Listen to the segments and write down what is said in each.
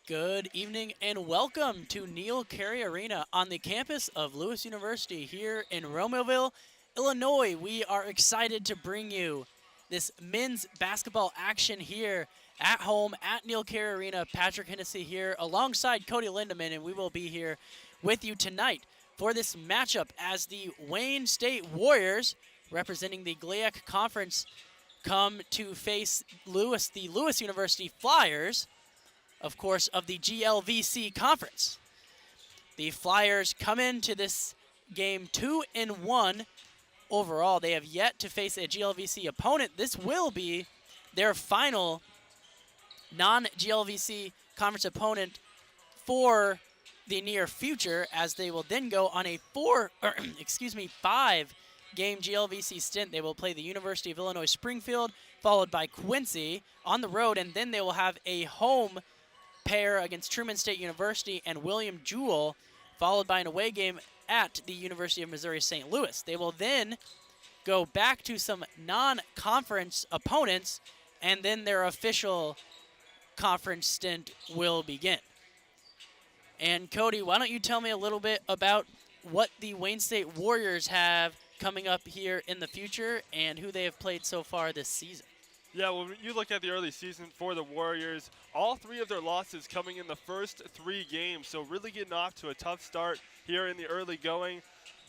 Good evening and welcome to Neil Carey Arena on the campus of Lewis University here in Romeoville, Illinois. We are excited to bring you this men's basketball action here at home at Neil Carey Arena. Patrick Hennessy here alongside Cody Lindemann, and we will be here with you tonight for this matchup as the Wayne State Warriors, representing the GLIAC Conference, come to face the Lewis University Flyers, of course, of the GLVC Conference. The Flyers come into this game 2-1 overall. They have yet to face a GLVC opponent. This will be their final non-GLVC conference opponent for the near future, as they will then go on a 5-game GLVC stint. They will play the University of Illinois Springfield, followed by Quincy on the road, and then they will have a home pair against Truman State University and William Jewell, followed by an away game at the University of Missouri St. Louis. They will then go back to some non-conference opponents, and then their official conference stint will begin. And Cody, why don't you tell me a little bit about what the Wayne State Warriors have coming up here in the future and who they have played so far this season? Yeah, when you look at the early season for the Warriors, all three of their losses coming in the first 3 games, so really getting off to a tough start here in the early going.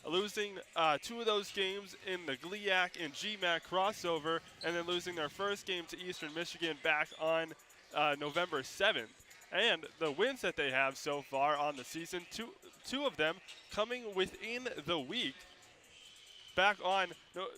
Losing 2 of those games in the GLIAC and GMAC crossover, and then losing their first game to Eastern Michigan back on November 7th. And the wins that they have so far on the season, two of them coming within the week. Back on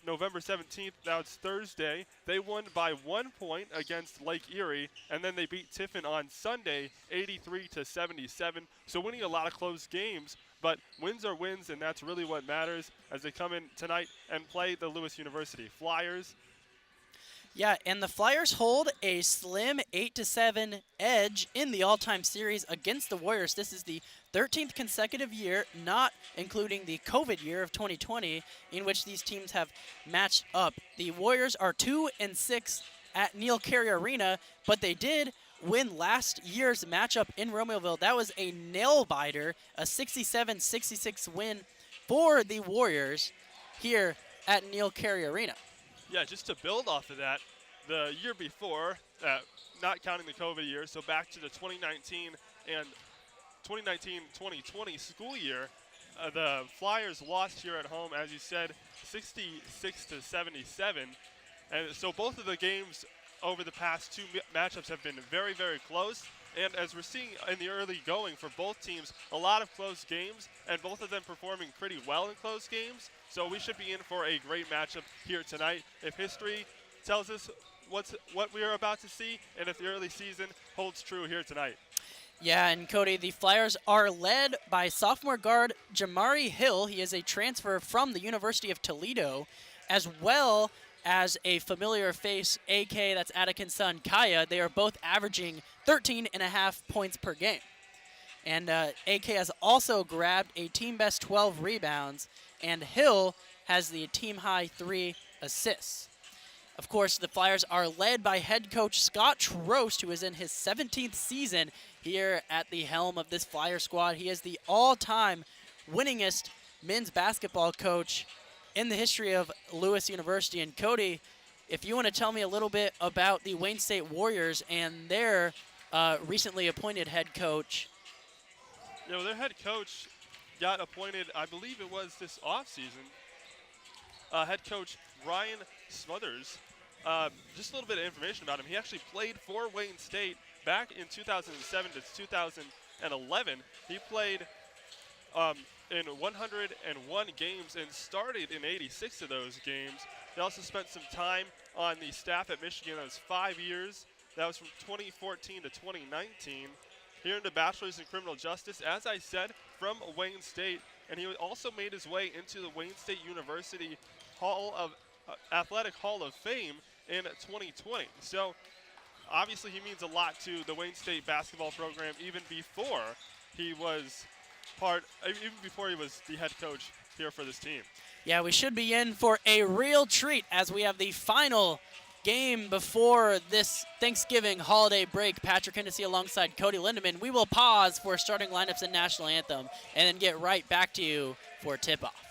November 17th, now it's Thursday, they won by 1 point against Lake Erie, and then they beat Tiffin on Sunday 83-77. So winning a lot of close games, but wins are wins, and that's really what matters as they come in tonight and play the Lewis University Flyers. Yeah, and the Flyers hold a slim 8-7 edge in the all-time series against the Warriors. This is the 13th consecutive year, not including the COVID year of 2020, in which these teams have matched up. The Warriors are 2-6 at Neil Carey Arena, but they did win last year's matchup in Romeoville. That was a nail-biter, a 67-66 win for the Warriors here at Neil Carey Arena. Yeah, just to build off of that, the year before, not counting the COVID year, so back to the 2019 and 2019-2020 school year, the Flyers lost here at home, as you said, 66-77. And so both of the games over the past 2 matchups have been very, very close. And as we're seeing in the early going for both teams, a lot of close games, and both of them performing pretty well in close games. So we should be in for a great matchup here tonight. If history tells us what we are about to see, and if the early season holds true here tonight. Yeah, and Cody, the Flyers are led by sophomore guard Jamari Hill. He is a transfer from the University of Toledo, as well as a familiar face, AK, that's Attikin's son, Kaya. They are both averaging 13.5 points per game. And AK has also grabbed a team-best 12 rebounds, and Hill has the team-high 3 assists. Of course, the Flyers are led by head coach Scott Trost, who is in his 17th season here at the helm of this Flyer squad. He is the all-time winningest men's basketball coach in the history of Lewis University. And Cody, if you want to tell me a little bit about the Wayne State Warriors and their recently appointed head coach. You know, their head coach got appointed, I believe it was this offseason. Head coach Ryan Smothers. Just a little bit of information about him. He actually played for Wayne State back in 2007 to 2011. He played in 101 games and started in 86 of those games. He also spent some time on the staff at Michigan. That was 5 years. That was from 2014 to 2019. He earned a bachelor's in criminal justice, as I said, from Wayne State. And he also made his way into the Wayne State University Athletic Hall of Fame in 2020. So obviously he means a lot to the Wayne State basketball program even before he was the head coach here for this team. Yeah, we should be in for a real treat as we have the final game before this Thanksgiving holiday break. Patrick Hennessy alongside Cody Lindemann. We will pause for starting lineups and national anthem and then get right back to you for tip-off.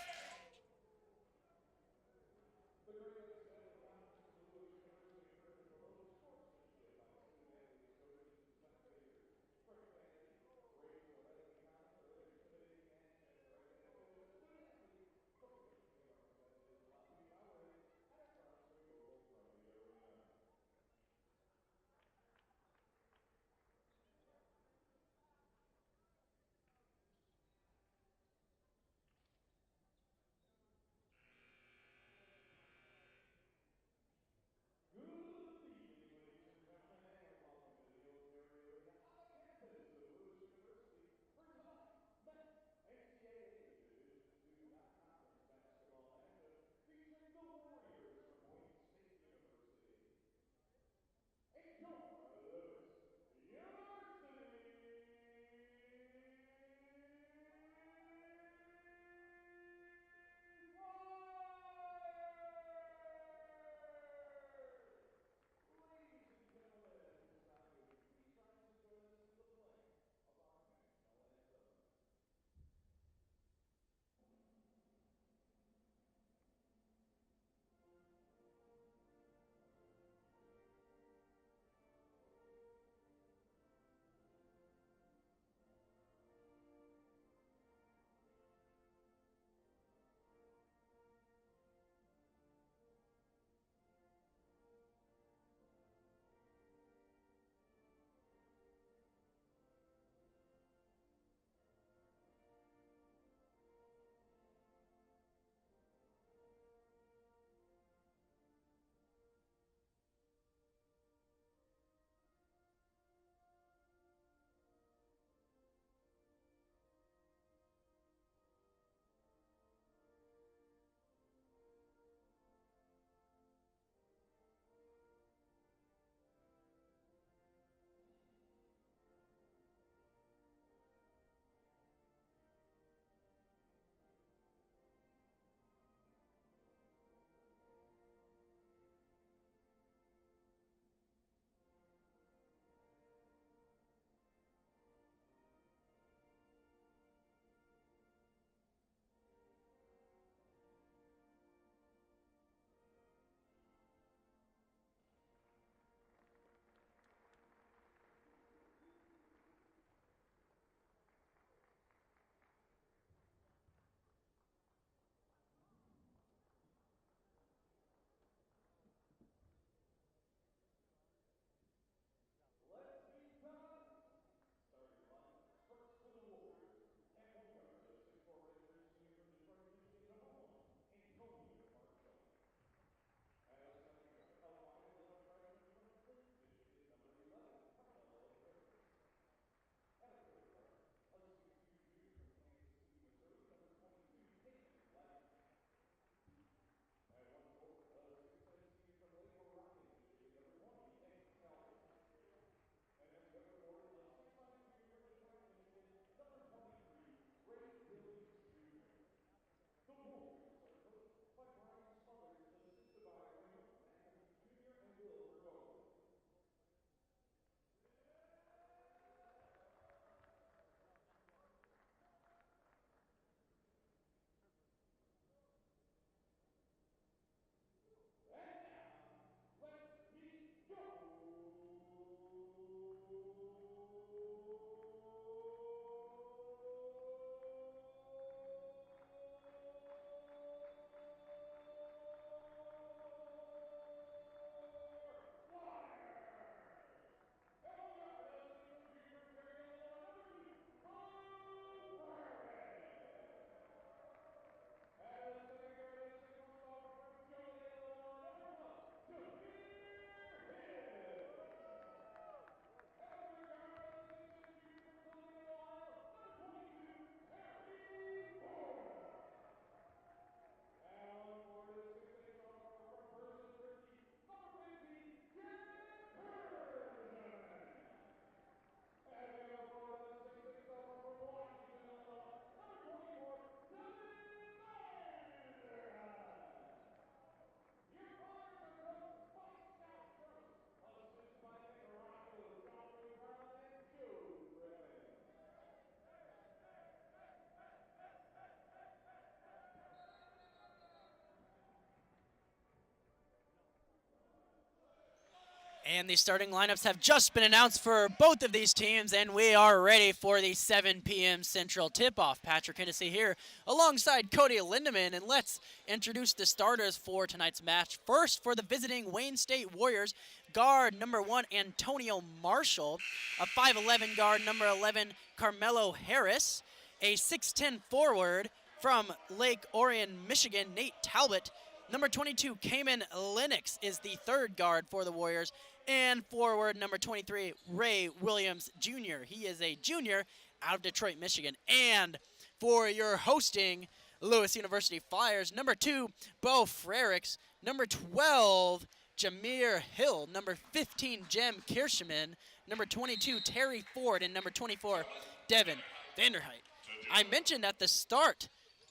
And the starting lineups have just been announced for both of these teams, and we are ready for the 7 p.m. Central tip-off. Patrick Hennessy here alongside Cody Lindemann, and let's introduce the starters for tonight's match. First, for the visiting Wayne State Warriors, guard number 1, Antonio Marshall, a 5'11 guard, number 11, Carmelo Harris, a 6'10 forward from Lake Orion, Michigan, Nate Talbot, number 22, Cayman Lennox is the third guard for the Warriors, and forward number 23, Ray Williams Jr. He is a junior out of Detroit, Michigan. And for your hosting Lewis University Flyers, number 2, Bo Frericks, number 12, Jameer Hill, number 15, Jem Kirschman, number 22, Terry Ford, and number 24, Devin Vanderheit. I mentioned at the start,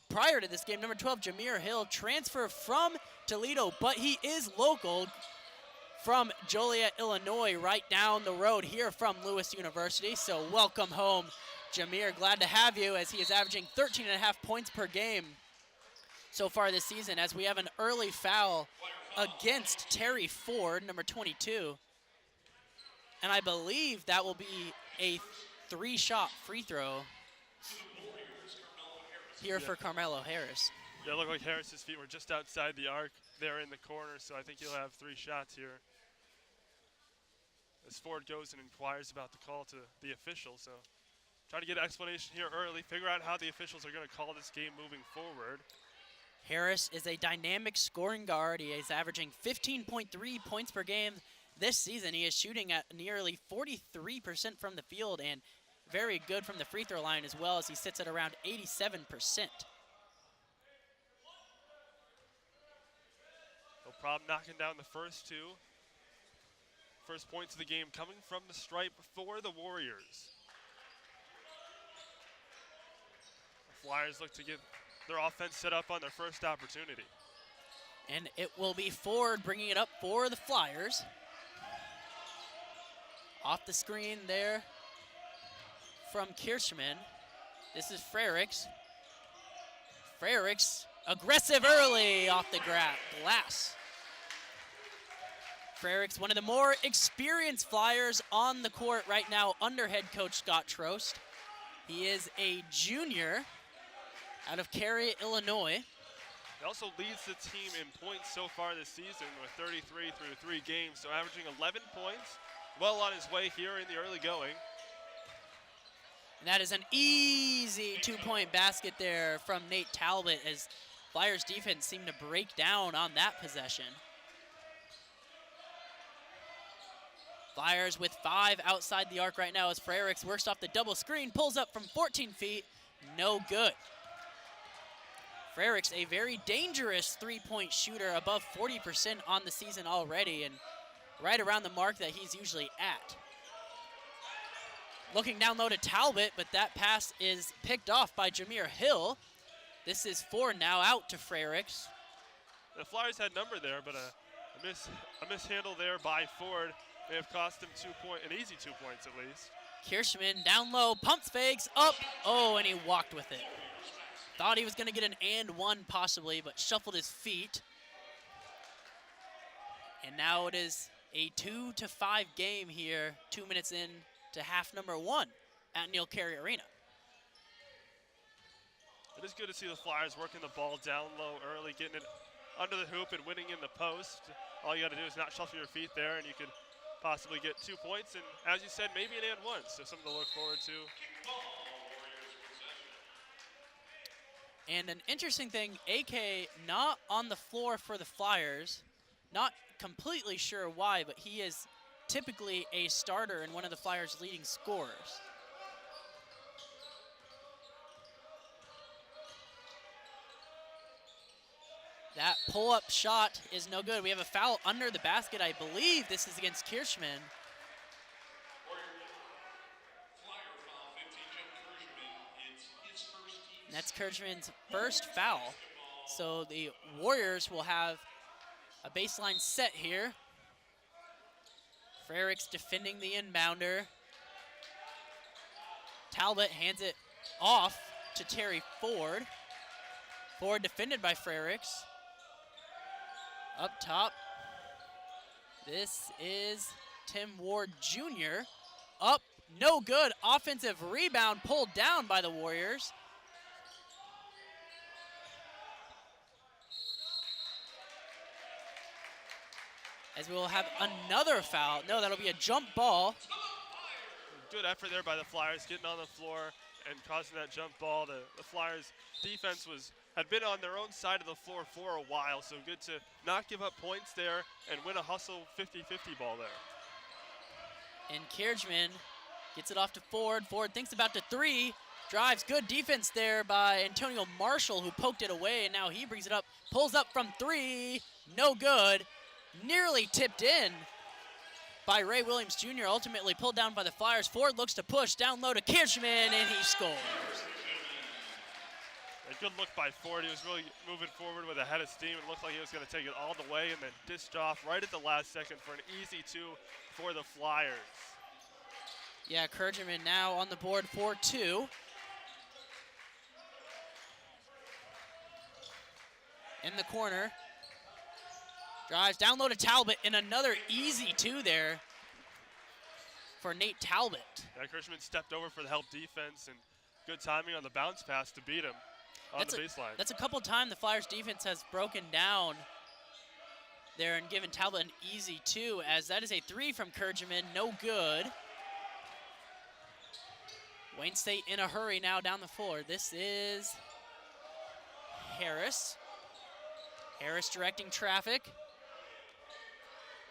prior to this game, number 12, Jameer Hill, transfer from Toledo, but he is local from Joliet, Illinois, right down the road here from Lewis University. So welcome home, Jameer. Glad to have you, as he is averaging 13.5 points per game so far this season, as we have an early foul against Terry Ford, number 22. And I believe that will be a 3-shot free throw here for Carmelo Harris. Yeah, it looked like Harris's feet were just outside the arc there in the corner, so I think he'll have 3 shots here. As Ford goes and inquires about the call to the official, so try to get an explanation here early, figure out how the officials are going to call this game moving forward. Harris is a dynamic scoring guard. He is averaging 15.3 points per game this season. He is shooting at nearly 43% from the field and very good from the free throw line as well, as he sits at around 87%. No problem knocking down the first 2. First points of the game coming from the stripe for the Warriors. The Flyers look to get their offense set up on their first opportunity. And it will be Ford bringing it up for the Flyers. Off the screen there from Kirschman. This is Frericks. Frericks, aggressive early off the glass. Frericks, one of the more experienced Flyers on the court right now under head coach Scott Trost. He is a junior out of Cary, Illinois. He also leads the team in points so far this season with 33 through 3 games, so averaging 11 points. Well on his way here in the early going. And that is an easy 2-point basket there from Nate Talbot, as Flyers defense seemed to break down on that possession. Flyers with 5 outside the arc right now, as Frericks works off the double screen, pulls up from 14 feet, no good. Frericks, a very dangerous 3-point shooter, above 40% on the season already, and right around the mark that he's usually at. Looking down low to Talbot, but that pass is picked off by Jameer Hill. This is Ford now out to Frericks. The Flyers had number there, but a mishandle there by Ford may have cost him an easy 2 points at least. Kirschman down low, pumps fakes, up, oh, and he walked with it. Thought he was going to get an and one possibly, but shuffled his feet. And now it is a 2-5 game here, 2 minutes in to half number 1 at Neil Carey Arena. It is good to see the Flyers working the ball down low early, getting it under the hoop and winning in the post. All you got to do is not shuffle your feet there, and you could possibly get 2 points, and as you said, maybe an and one, so something to look forward to. And an interesting thing, AK not on the floor for the Flyers, not completely sure why, but he is typically a starter and one of the Flyers' leading scorers. That pull-up shot is no good. We have a foul under the basket. I believe this is against Kirschman. And that's Kirschman's first foul. So the Warriors will have a baseline set here. Frericks defending the inbounder. Talbot hands it off to Terry Ford. Ford defended by Frericks. Up top. This is Tim Ward Jr. Up, no good. Offensive rebound pulled down by the Warriors. As we will have another foul. No, that'll be a jump ball. Good effort there by the Flyers, getting on the floor and causing that jump ball. The Flyers defense had been on their own side of the floor for a while, so good to not give up points there and win a hustle 50-50 ball there. And Kiergeman gets it off to Ford. Ford thinks about the three, drives. Good defense there by Antonio Marshall, who poked it away, and now he brings it up, pulls up from three, no good. Nearly tipped in by Ray Williams Jr., ultimately pulled down by the Flyers. Ford looks to push down low to Kiergeman, and he scores. A good look by Ford. He was really moving forward with a head of steam. It looked like he was going to take it all the way and then dished off right at the last second for an easy two for the Flyers. Yeah, Kiergeman now on the board for two. In the corner. Drives down low to Talbot, and another easy two there for Nate Talbot. Yeah, Kiergeman stepped over for the help defense, and good timing on the bounce pass to beat him on the baseline. That's a couple times the Flyers defense has broken down there and given Talbot an easy two, as that is a three from Kiergeman, no good. Wayne State in a hurry now down the floor. This is Harris. Harris directing traffic.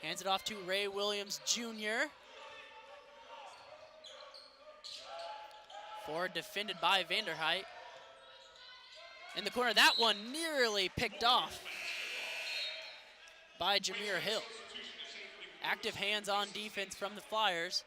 Hands it off to Ray Williams Jr. Ford defended by Vanderheit. In the corner, that one nearly picked off by Jameer Hill. Active hands on defense from the Flyers.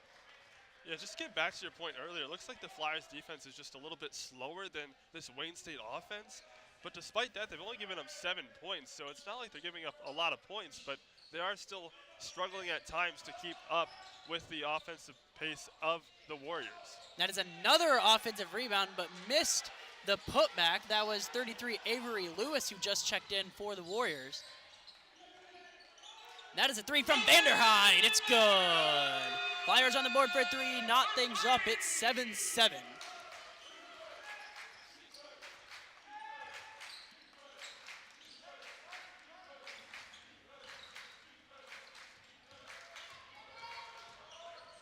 Yeah, just to get back to your point earlier, it looks like the Flyers defense is just a little bit slower than this Wayne State offense. But despite that, they've only given up 7 points, so it's not like they're giving up a lot of points, but they are still struggling at times to keep up with the offensive pace of the Warriors. That is another offensive rebound, but missed the putback. That was 33 Avery Lewis, who just checked in for the Warriors. That is a three from Vanderheid. It's good. Flyers on the board for a three, knot things up. It's 7-7.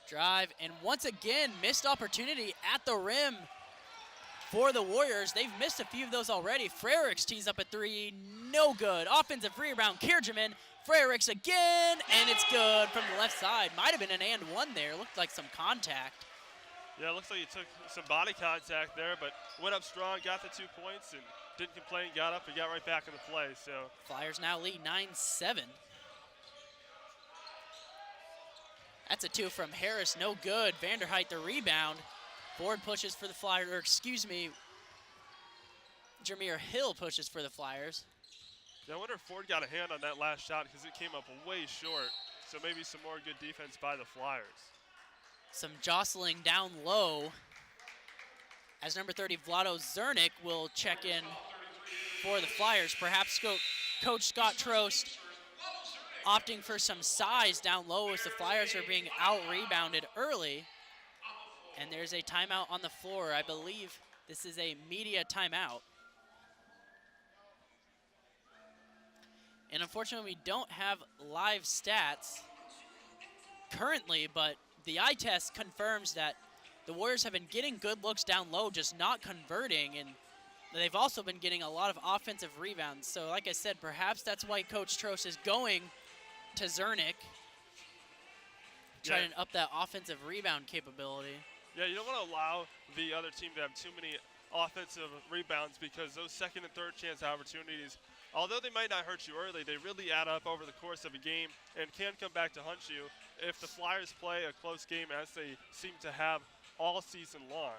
Drive, and once again, missed opportunity at the rim for the Warriors. They've missed a few of those already. Frericks tees up a three, no good. Offensive rebound, Kiergeman. Frericks again, and it's good from the left side. Might have been an and one there. Looked like some contact. Yeah, it looks like he took some body contact there, but went up strong, got the 2 points, and didn't complain, got up, and got right back into play. So Flyers now lead 9-7. That's a two from Harris, no good. Vanderheit the rebound. Ford pushes for the Flyers, or excuse me, Jameer Hill pushes for the Flyers. Yeah, I wonder if Ford got a hand on that last shot because it came up way short. So maybe some more good defense by the Flyers. Some jostling down low as number 30 Vlado Zernick will check in for the Flyers. Perhaps Coach Scott Trost opting for some size down low as the Flyers are being out-rebounded early. And there's a timeout on the floor. I believe this is a media timeout. And unfortunately, we don't have live stats currently, but the eye test confirms that the Warriors have been getting good looks down low, just not converting, and they've also been getting a lot of offensive rebounds. So like I said, perhaps that's why Coach Trost is going to Zernick, trying to up that offensive rebound capability. Yeah, you don't want to allow the other team to have too many offensive rebounds because those second and third chance opportunities, although they might not hurt you early, they really add up over the course of a game and can come back to hunt you if the Flyers play a close game as they seem to have all season long.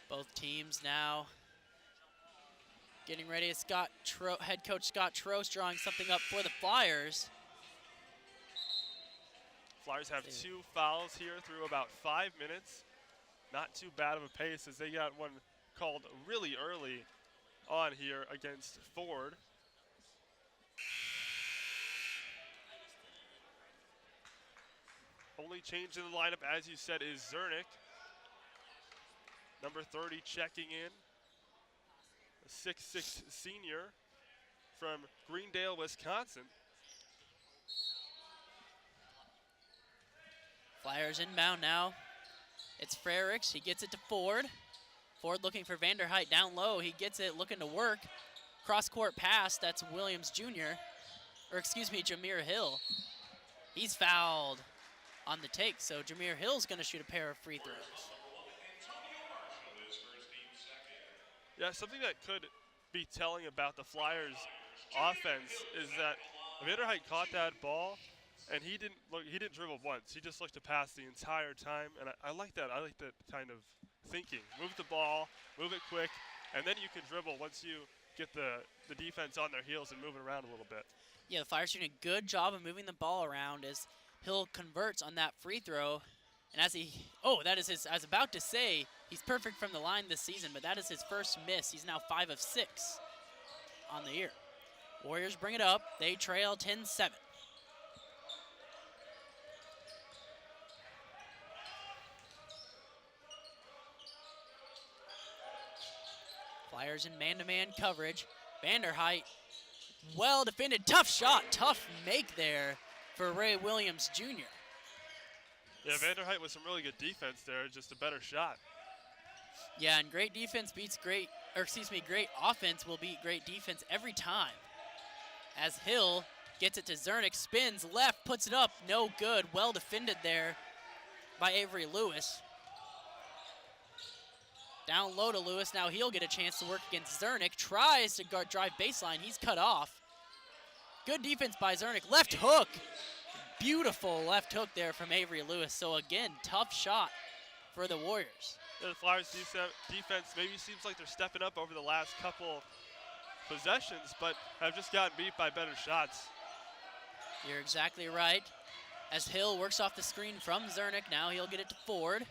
Both teams now getting ready. Head coach Scott Trost drawing something up for the Flyers. Flyers have 2 fouls here through about 5 minutes. Not too bad of a pace as they got one called really early on here against Ford. Only change in the lineup, as you said, is Zernick. Number 30 checking in. A 6'6" senior from Greendale, Wisconsin. Flyers inbound now. It's Frericks. He gets it to Ford. Ford looking for Vanderheit down low. He gets it, looking to work. Cross-court pass. That's Williams Jr. Or excuse me, Jameer Hill. He's fouled on the take, so Jameer Hill's going to shoot a pair of free throws. Yeah, something that could be telling about the Flyers' offense is that Vanderheit caught that ball, and he didn't dribble once. He just looked to pass the entire time, and I like that. I like that kind of thinking. Move the ball, move it quick, and then you can dribble once you get the defense on their heels and move it around a little bit. Yeah, the Flyers doing a good job of moving the ball around as Hill converts on that free throw. And as that is his, I was about to say, he's perfect from the line this season, but that is his first miss. He's now 5 of 6 on the year. Warriors bring it up. They trail 10-7. Flyers in man-to-man coverage. Vanderheit, well defended, tough shot, tough make there for Ray Williams Jr. Yeah, Vanderheit with some really good defense there, just a better shot. Yeah, and great defense beats great offense will beat great defense every time. As Hill gets it to Zernick, spins left, puts it up, no good. Well defended there by Avery Lewis. Down low to Lewis, now he'll get a chance to work against Zernick. Tries to drive baseline, he's cut off. Good defense by Zernick, left hook. Beautiful left hook there from Avery Lewis. So again, tough shot for the Warriors. Yeah, the Flyers defense maybe seems like they're stepping up over the last couple possessions, but have just gotten beat by better shots. You're exactly right. As Hill works off the screen from Zernick, now he'll get it to Ford.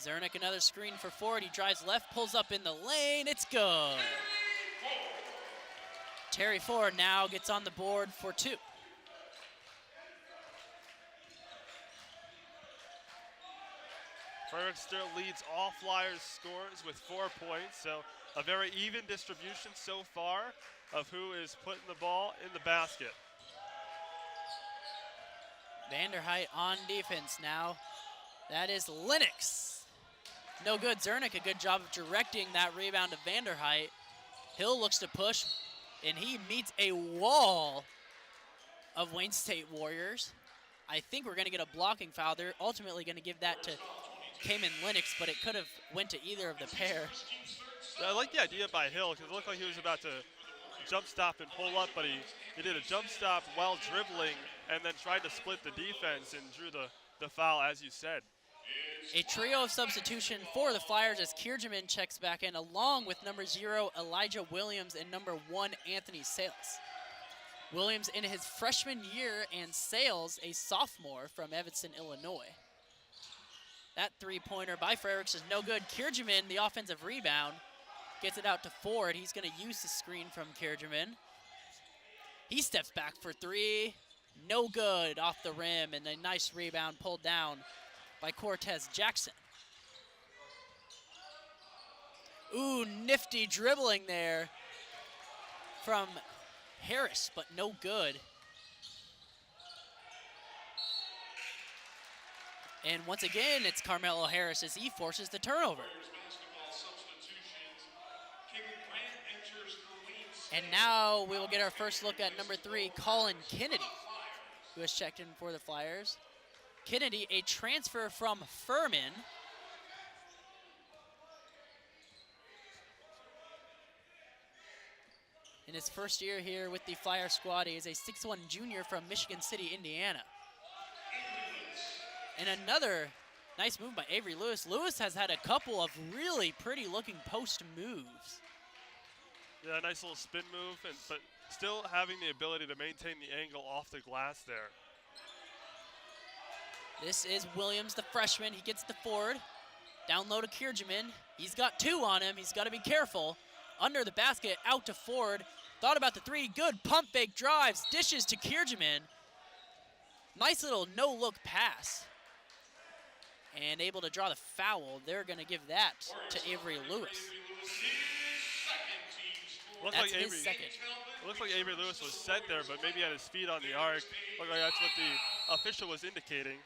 Zernick, another screen for Ford. He drives left, pulls up in the lane. It's good. Terry Ford now gets on the board for 2. Frericks still leads all Flyers scores with 4 points, so a very even distribution so far of who is putting the ball in the basket. Vanderheit on defense now. That is Lennox. No good. Zernick, a good job of directing that rebound to Vanderheit. Hill looks to push, and he meets a wall of Wayne State Warriors. I think we're going to get a blocking foul. They're ultimately going to give that to Cayman Lennox, but it could have went to either of the pair. I like the idea by Hill because it looked like he was about to jump stop and pull up, but he did a jump stop while dribbling and then tried to split the defense and drew the foul, as you said. A trio of substitution for the Flyers as Kiergeman checks back in, along with number 0, Elijah Williams, and number 1, Anthony Sales. Williams in his freshman year, and Sales, a sophomore from Evanston, Illinois. That three-pointer by Frericks is no good. Kiergeman, the offensive rebound, gets it out to Ford. He's going to use the screen from Kiergeman. He steps back for 3. No good off the rim, and a nice rebound pulled down by Cortez Jackson. Ooh, nifty dribbling there from Harris, but no good. And once again, it's Carmelo Harris as he forces the turnover. And now we will get our first look at number 3, Colin Kennedy, who has checked in for the Flyers. Kennedy, a transfer from Furman. In his first year here with the Flyer squad, he is a 6'1" junior from Michigan City, Indiana. And another nice move by Avery Lewis. Lewis has had a couple of really pretty looking post moves. Yeah, nice little spin move, but still having the ability to maintain the angle off the glass there. This is Williams, the freshman. He gets the Ford. Down low to Kiergeman. He's got 2 on him. He's got to be careful. Under the basket, out to Ford. Thought about the 3. Good pump fake drives. Dishes to Kiergeman. Nice little no-look pass. And able to draw the foul. They're going to give that to Avery Lewis. That's his second. It looks like Avery Lewis was set there, but maybe had his feet on the arc. Looked like that's what the official was indicating.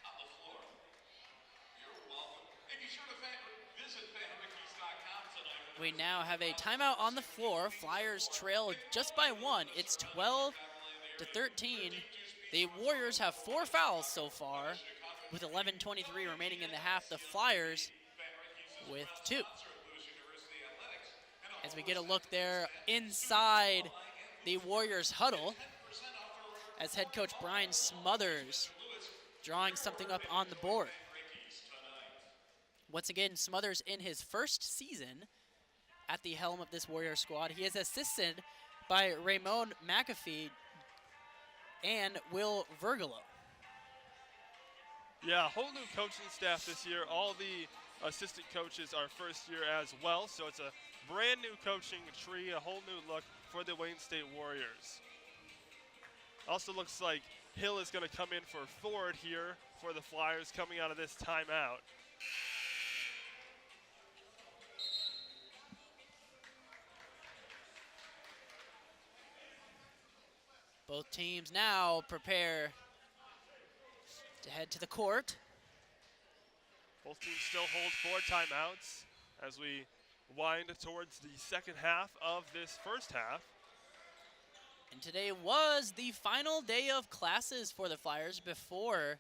We now have a timeout on the floor. Flyers trail just by one. It's 12-13. The Warriors have 4 fouls so far, with 11:23 remaining in the half. The Flyers with 2. As we get a look there inside the Warriors huddle, as head coach Brian Smothers drawing something up on the board. Once again, Smothers in his first season at the helm of this Warrior squad. He is assisted by Raymond McAfee and Will Vergolo. Yeah, a whole new coaching staff this year. All the assistant coaches are first year as well, so it's a brand new coaching tree, a whole new look for the Wayne State Warriors. Also looks like Hill is going to come in for Ford here for the Flyers coming out of this timeout. Both teams now prepare to head to the court. Both teams still hold 4 timeouts as we wind towards the second half of this first half. And today was the final day of classes for the Flyers before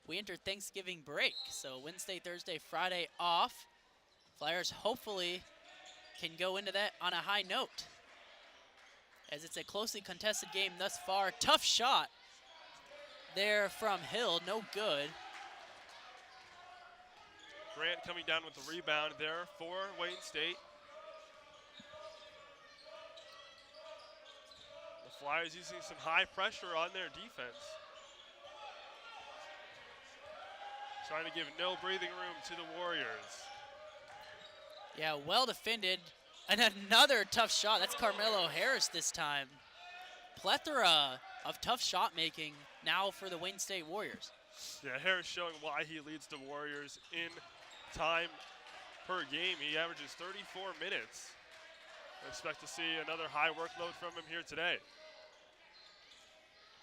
we enter Thanksgiving break. So Wednesday, Thursday, Friday off. Flyers hopefully can go into that on a high note, as it's a closely contested game thus far. Tough shot there from Hill, no good. Grant coming down with the rebound there for Wayne State. The Flyers using some high pressure on their defense. Trying to give no breathing room to the Warriors. Yeah, well defended. And another tough shot. That's Carmelo Harris this time. Plethora of tough shot making now for the Wayne State Warriors. Yeah, Harris showing why he leads the Warriors in time per game. He averages 34 minutes. I expect to see another high workload from him here today.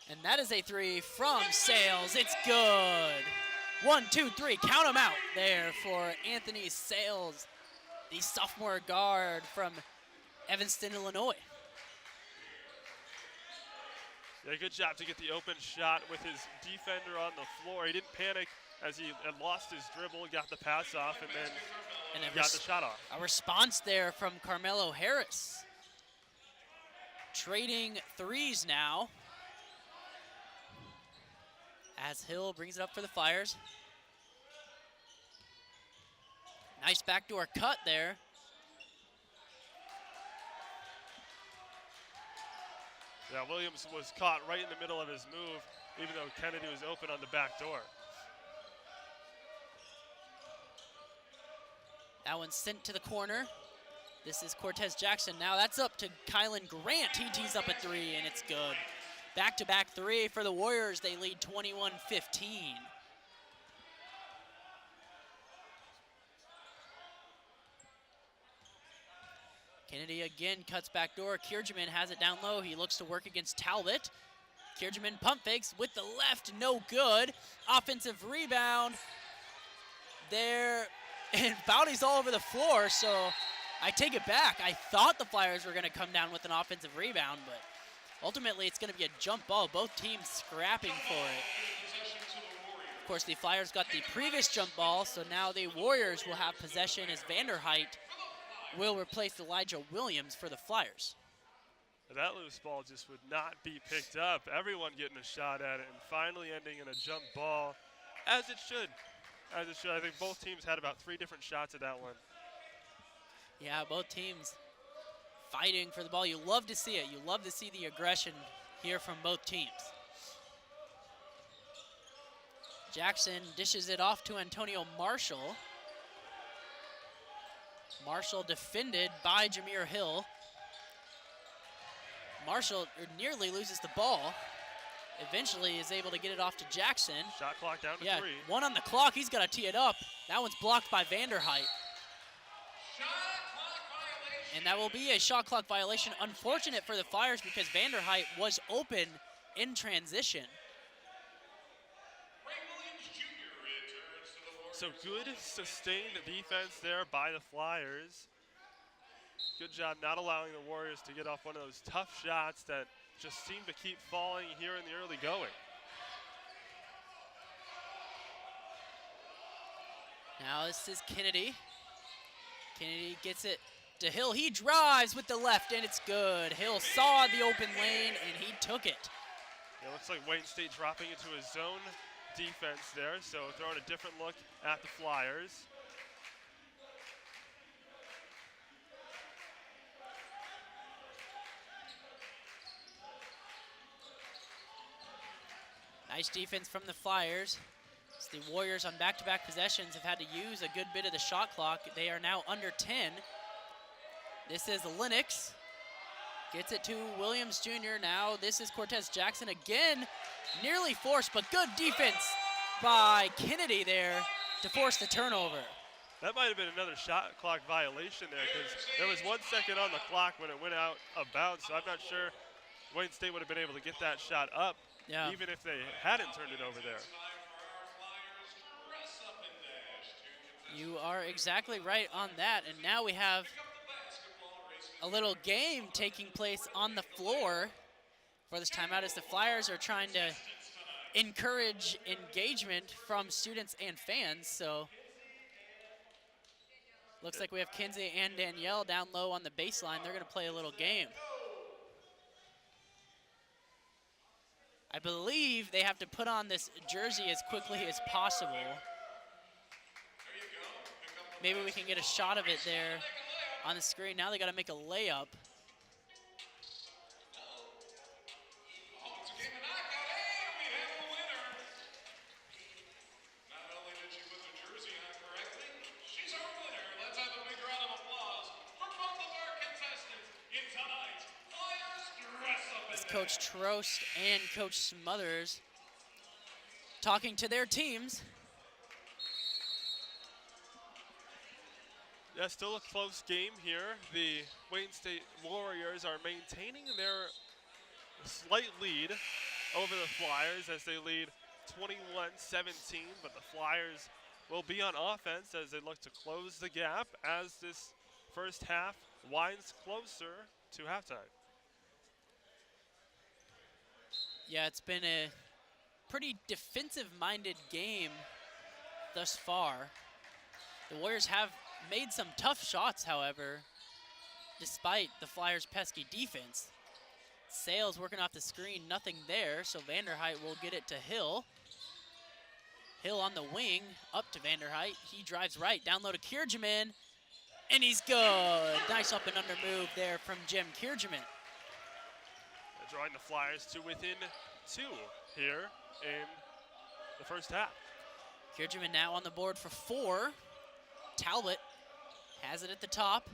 And that is a 3 from Sales. It's good. 1, 2, 3. Count them out there for Anthony Sales, the sophomore guard from Evanston, Illinois. Yeah, good job to get the open shot with his defender on the floor. He didn't panic as he had lost his dribble, got the pass off, and then got the shot off. A response there from Carmelo Harris. Trading threes now, as Hill brings it up for the Flyers. Nice backdoor cut there. Yeah, Williams was caught right in the middle of his move, even though Kennedy was open on the back door. That one's sent to the corner. This is Cortez Jackson. Now that's up to Kylan Grant. He tees up a 3, and it's good. Back-to-back 3 for the Warriors. They lead 21-15. Kennedy again cuts back door. Kiergeman has it down low. He looks to work against Talbot. Kiergeman pump fakes with the left, no good. Offensive rebound there, and Bowdy's all over the floor, so I take it back. I thought the Flyers were gonna come down with an offensive rebound, but ultimately it's gonna be a jump ball. Both teams scrapping for it. Of course, the Flyers got the previous jump ball, so now the Warriors will have possession as Vanderheit will replace Elijah Williams for the Flyers. That loose ball just would not be picked up. Everyone getting a shot at it and finally ending in a jump ball, as it should. As it should. I think both teams had about 3 different shots at that one. Yeah, both teams fighting for the ball. You love to see it. You love to see the aggression here from both teams. Jackson dishes it off to Antonio Marshall. Marshall defended by Jameer Hill. Marshall nearly loses the ball. eventually is able to get it off to Jackson. Shot clock down to Yeah, 3. 1 on the clock. He's got to tee it up. That one's blocked by Vanderheit. And that will be a shot clock violation. Unfortunate for the Flyers because Vanderheit was open in transition. So good sustained defense there by the Flyers. Good job not allowing the Warriors to get off one of those tough shots that just seem to keep falling here in the early going. Now this is Kennedy. Kennedy gets it to Hill. He drives with the left, and it's good. Hill saw the open lane, and he took it. It looks like Wayne State dropping into his zone defense there, so throwing a different look at the Flyers. Nice defense from the Flyers. As the Warriors on back-to-back possessions have had to use a good bit of the shot clock. They are now under 10. This is Lennox. Gets it to Williams Jr. Now this is Cortez Jackson again. Nearly forced, but good defense by Kennedy there to force the turnover. That might have been another shot clock violation there because there was 1 second on the clock when it went out of bounds, so I'm not sure Wayne State would have been able to get that shot up, even if they hadn't turned it over there. You are exactly right on that, and now we have a little game taking place on the floor for this timeout as the Flyers are trying to encourage engagement from students and fans. So looks like we have Kinsey and Danielle down low on the baseline. They're going to play a little game. I believe they have to put on this jersey as quickly as possible. Maybe we can get a shot of it there on the screen. Now they got to make a layup. It's Coach Trost and Coach Smothers talking to their teams. Yeah, still a close game here. The Wayne State Warriors are maintaining their slight lead over the Flyers as they lead 21-17, but the Flyers will be on offense as they look to close the gap as this first half winds closer to halftime. Yeah, it's been a pretty defensive-minded game thus far. The Warriors have made some tough shots, however, despite the Flyers' pesky defense. Sales working off the screen, nothing there, so Vanderheit will get it to Hill. Hill on the wing, up to Vanderheit. He drives right, down low to Kiergeman, and he's good. Nice up and under move there from Jim Kiergeman. Drawing the Flyers to within 2 here in the first half. Kiergeman now on the board for 4. Talbot has it at the top.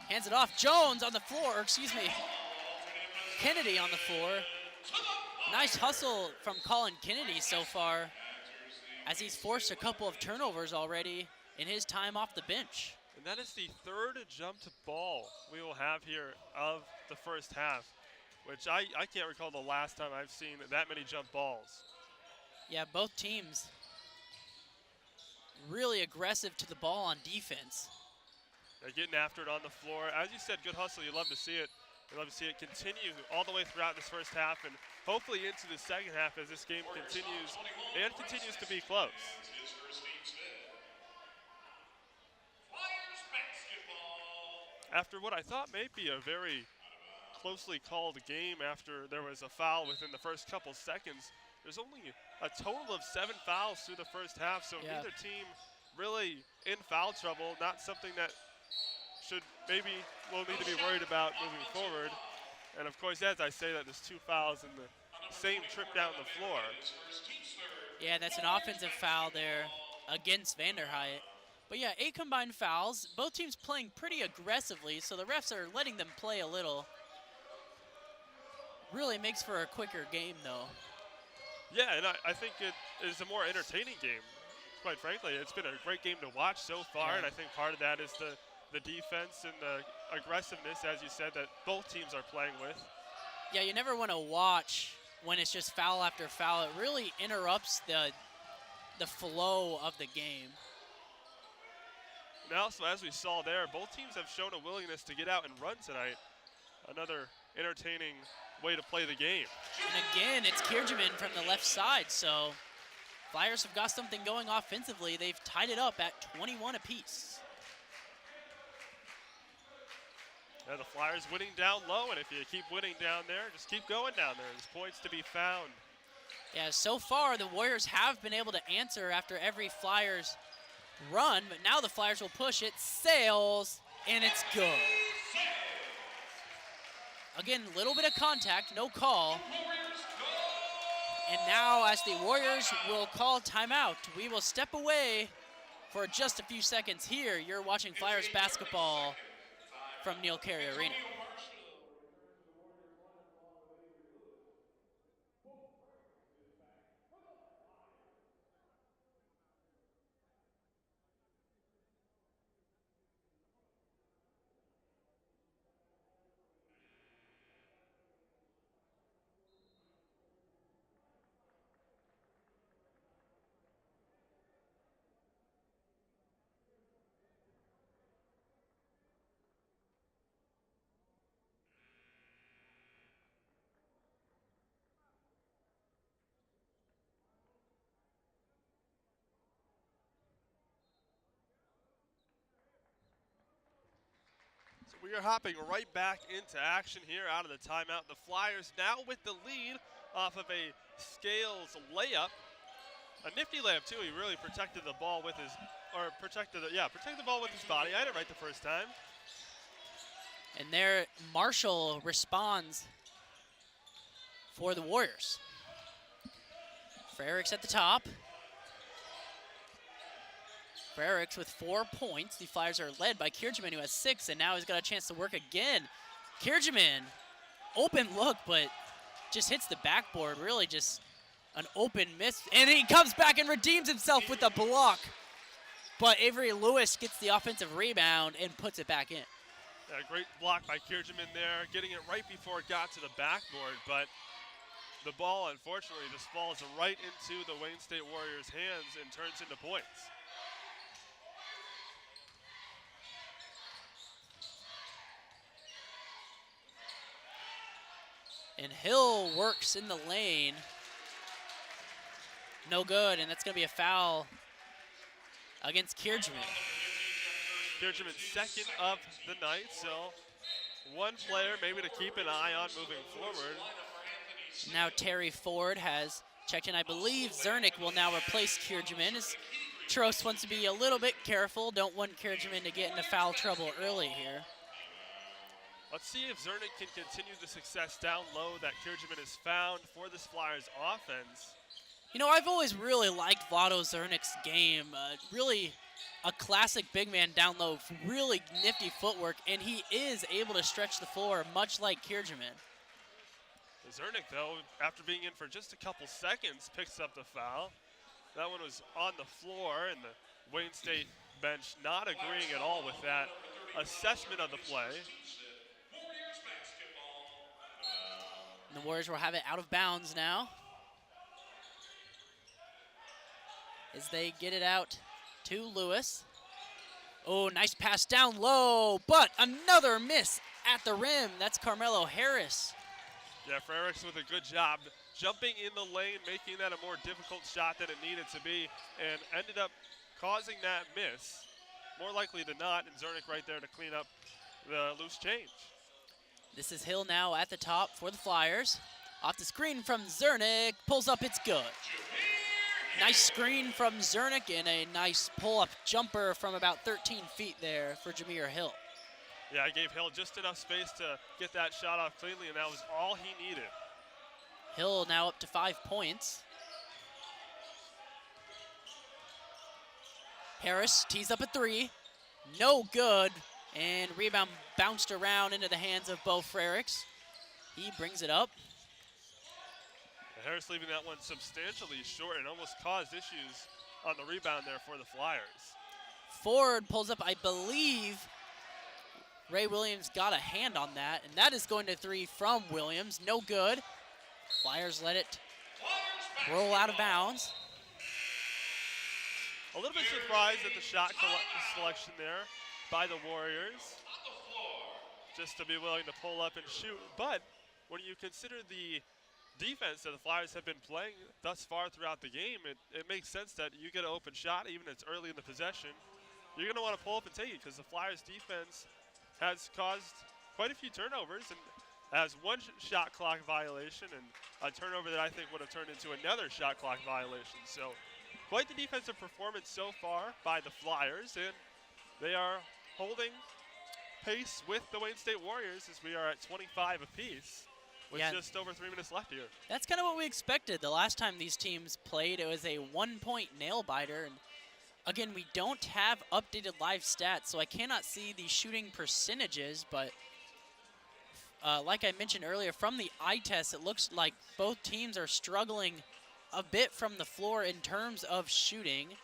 Hands it off. Jones on the floor, Kennedy on the floor. Nice hustle from Colin Kennedy so far as he's forced a couple of turnovers already in his time off the bench. And that is the 3rd jumped ball we will have here of the first half, which I can't recall the last time I've seen that many jump balls. Yeah, both teams really aggressive to the ball on defense. They're getting after it on the floor. As you said, good hustle. You love to see it. You love to see it continue all the way throughout this first half and hopefully into the second half as this game continues and continues to be close. After what I thought may be a very closely called game after there was a foul within the first couple seconds, there's only a total of 7 fouls through the first half, so neither team really in foul trouble, not something that we'll need to be worried about moving forward. And of course, as I say that, there's 2 fouls in the same trip down the floor. Yeah, that's an offensive foul there against Vanderheit. But yeah, 8 combined fouls. Both teams playing pretty aggressively, so the refs are letting them play a little. Really makes for a quicker game, though. Yeah, and I think it is a more entertaining game. Quite frankly, it's been a great game to watch so far, Yeah. and I think part of that is the defense and the aggressiveness, as you said, that both teams are playing with. Yeah, you never want to watch when it's just foul after foul. It really interrupts the flow of the game. And also, as we saw there, both teams have shown a willingness to get out and run tonight. Another entertaining way to play the game. And again, it's Kiergeman from the left side, so Flyers have got something going offensively. They've tied it up at 21 apiece. Yeah, the Flyers winning down low, and if you keep winning down there, just keep going down there. There's points to be found. Yeah, so far the Warriors have been able to answer after every Flyers run, but now the Flyers will push it, sails, and it's good. Again, a little bit of contact, no call. And now as the Warriors will call timeout, we will step away for just a few seconds here. You're watching Flyers basketball from Neil Carey Arena. So we are hopping right back into action here out of the timeout. The Flyers now with the lead off of a Scales layup. A nifty layup too. He really protected the ball with his, protected the ball with his body. I had it right the first time. And there, Marshall responds for the Warriors. Frericks at the top. Frericks with 4 points. The Flyers are led by Kiergeman, who has 6, and now he's got a chance to work again. Kiergeman, open look, but just hits the backboard. Really just an open miss. And he comes back and redeems himself with a block. But Avery Lewis gets the offensive rebound and puts it back in. Yeah, great block by Kiergeman there, getting it right before it got to the backboard, but the ball, unfortunately, just falls right into the Wayne State Warriors' hands and turns into points. And Hill works in the lane. No good, and that's going to be a foul against Kiergeman. Kiergeman's second of the night, so one player maybe to keep an eye on moving forward. Now Terry Ford has checked in. I believe Zernick will now replace Kiergeman, as Trost wants to be a little bit careful. Don't want Kiergeman to get into foul trouble early here. Let's see if Zernick can continue the success down low that Kiergeman has found for this Flyers offense. You know, I've always really liked Vlado Zernick's game. Really a classic big man down low, really nifty footwork, and he is able to stretch the floor much like Kiergeman. Zernick, though, after being in for just a couple seconds, picks up the foul. That one was on the floor, and the Wayne State bench not agreeing at all with that assessment of the play. And the Warriors will have it out of bounds now, as they get it out to Lewis. Oh, nice pass down low, but another miss at the rim. That's Carmelo Harris. Yeah, Frericks with a good job jumping in the lane, making that a more difficult shot than it needed to be, and ended up causing that miss. More likely than not, and Zernick right there to clean up the loose change. This is Hill now at the top for the Flyers. Off the screen from Zernick, pulls up, it's good. Nice screen from Zernick and a nice pull-up jumper from about 13 feet there for Jameer Hill. Yeah, I gave Hill just enough space to get that shot off cleanly, and that was all he needed. Hill now up to 5 points. Harris tees up a 3. No good. And rebound bounced around into the hands of Bo Frericks. He brings it up. Harris leaving that one substantially short and almost caused issues on the rebound there for the Flyers. Ford pulls up, I believe Ray Williams got a hand on that, and that is going to three from Williams. No good. Flyers let it roll out of bounds. A little bit surprised at the shot selection there by the Warriors, just to be willing to pull up and shoot. But when you consider the defense that the Flyers have been playing thus far throughout the game, it makes sense that you get an open shot, even if it's early in the possession. You're going to want to pull up and take it because the Flyers defense has caused quite a few turnovers and has one shot clock violation and a turnover that I think would have turned into another shot clock violation. So quite the defensive performance so far by the Flyers, and they are holding pace with the Wayne State Warriors as we are at 25 apiece with just over 3 minutes left here. That's kind of what we expected. The last time these teams played, it was a 1-point nail-biter. And again, we don't have updated live stats, so I cannot see the shooting percentages, but like I mentioned earlier, from the eye test, it looks like both teams are struggling a bit from the floor in terms of shooting.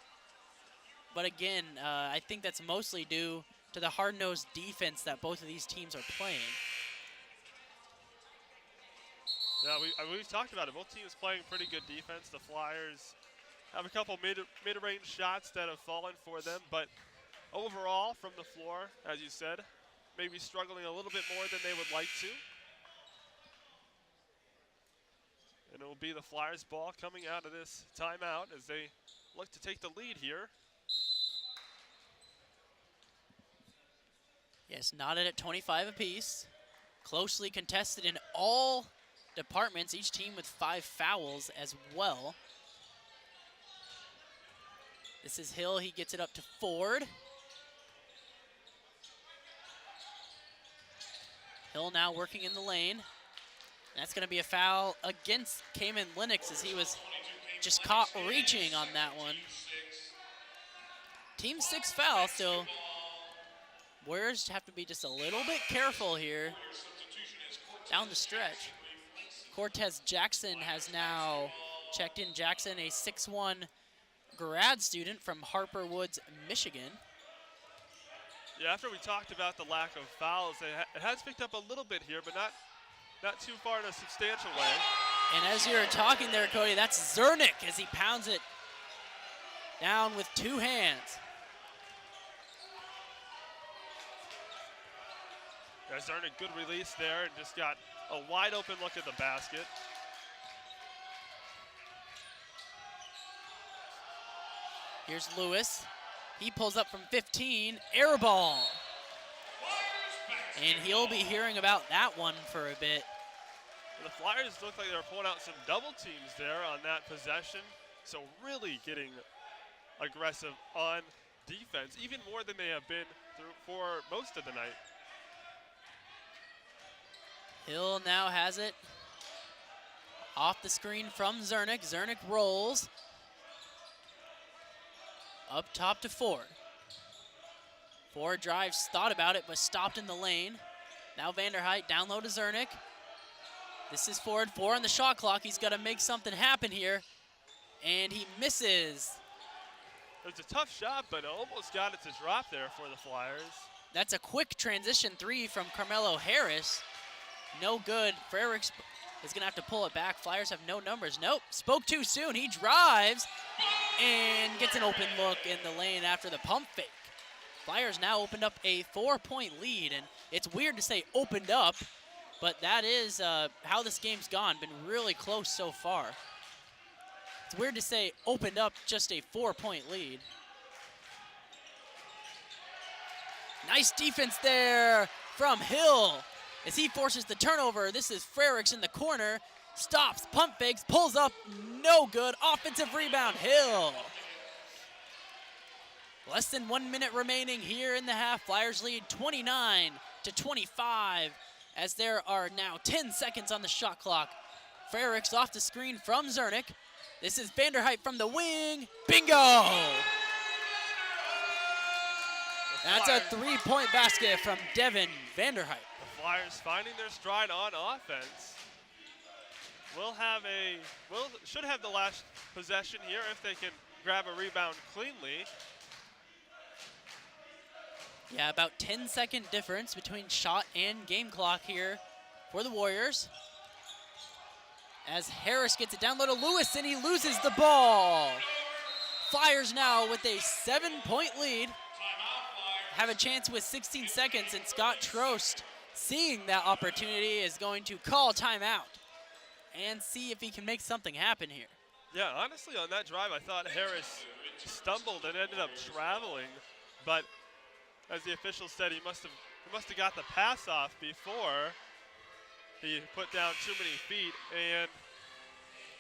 But again, I think that's mostly due to the hard-nosed defense that both of these teams are playing. Yeah, we've talked about it. Both teams playing pretty good defense. The Flyers have a couple mid-range shots that have fallen for them, but overall from the floor, as you said, maybe struggling a little bit more than they would like to. And it will be the Flyers ball coming out of this timeout as they look to take the lead here. Yes, knotted at 25 apiece. Closely contested in all departments, each team with 5 fouls as well. This is Hill, he gets it up to Ford. Hill now working in the lane. That's gonna be a foul against Cayman Lennox as he was just caught reaching on that one. Team 6 foul, so Warriors have to be just a little bit careful here down the stretch. Cortez Jackson has now checked in. Jackson, a 6'1" grad student from Harper Woods, Michigan. Yeah, after we talked about the lack of fouls, it has picked up a little bit here, but not too far in a substantial way. And as you're talking there, Cody, that's Zernick as he pounds it down with 2 hands. Yeah, Zernick, good release there and just got a wide open look at the basket. Here's Lewis. He pulls up from 15, air ball. And he'll be hearing about that one for a bit. The Flyers look like they're pulling out some double teams there on that possession. So really getting aggressive on defense, even more than they have been for most of the night. Hill now has it. Off the screen from Zernick. Zernick rolls. Up top to Ford. Ford drives, thought about it, but stopped in the lane. Now Vanderheit down low to Zernick. This is Ford, 4 on the shot clock. He's got to make something happen here. And he misses. It was a tough shot, but almost got it to drop there for the Flyers. That's a quick transition 3 from Carmelo Harris. No good. Frericks is going to have to pull it back. Flyers have no numbers. Nope, spoke too soon. He drives and gets an open look in the lane after the pump fake. Flyers now opened up a 4-point lead, and it's weird to say opened up, but that is how this game's gone. Been really close so far. It's weird to say opened up just a 4-point lead. Nice defense there from Hill as he forces the turnover. This is Frericks in the corner. Stops, pump fakes, pulls up, no good. Offensive rebound, Hill. Less than 1 minute remaining here in the half. Flyers lead 29-25 as there are now 10 seconds on the shot clock. Frericks off the screen from Zernick. This is Vanderheit from the wing. Bingo! That's a 3-point basket from Devin Vanderheit. The Flyers finding their stride on offense. should have the last possession here if they can grab a rebound cleanly. Yeah, about 10-second difference between shot and game clock here for the Warriors. As Harris gets it down low to Lewis, and he loses the ball. Flyers now with a 7-point lead. Have a chance with 16 seconds, and Scott Trost, seeing that opportunity, is going to call timeout and see if he can make something happen here. Yeah, honestly, on that drive, I thought Harris stumbled and ended up traveling, but as the official said, he must have got the pass off before he put down too many feet. And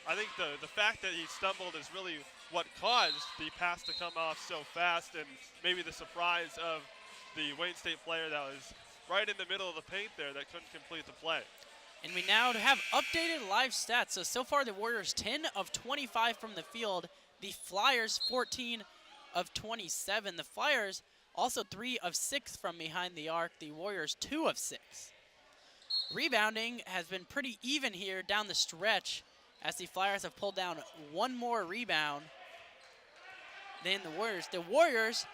I think the fact that he stumbled is really what caused the pass to come off so fast, and maybe the surprise of the Wayne State player that was right in the middle of the paint there that couldn't complete the play. And we now have updated live stats. So far the Warriors 10 of 25 from the field. The Flyers 14 of 27. The Flyers also 3 of 6 from behind the arc. The Warriors 2 of 6. Rebounding has been pretty even here down the stretch, as the Flyers have pulled down one more rebound than the Warriors. The Warriors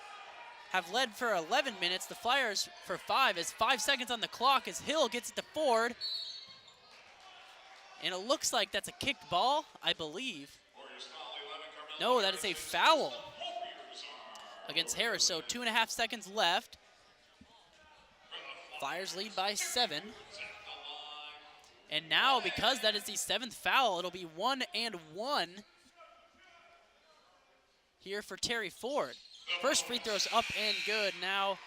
have led for 11 minutes. The Flyers for 5, as 5 seconds on the clock as Hill gets it to Ford. And it looks like that's a kicked ball, I believe. No, that is a foul against Harris. So 2.5 seconds left. Flyers lead by 7. And now, because that is the 7th foul, it'll be 1 and 1 here for Terry Ford. First free throw's up and good. Now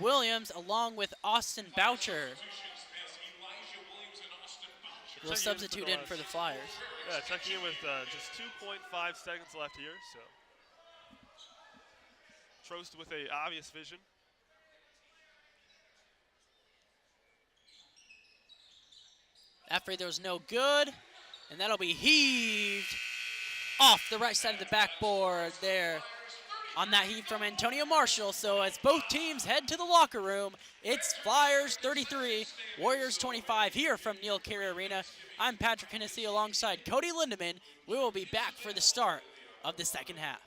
Williams along with Austin Boucher will substitute in for the Flyers. Yeah, checking in with just 2.5 seconds left here. So Trost with a obvious vision. That free throw's no good, and that'll be heaved off the right side of the backboard there on that heave from Antonio Marshall. So as both teams head to the locker room, it's Flyers 33, Warriors 25 here from Neil Carey Arena. I'm Patrick Hennessy alongside Cody Lindeman. We will be back for the start of the second half.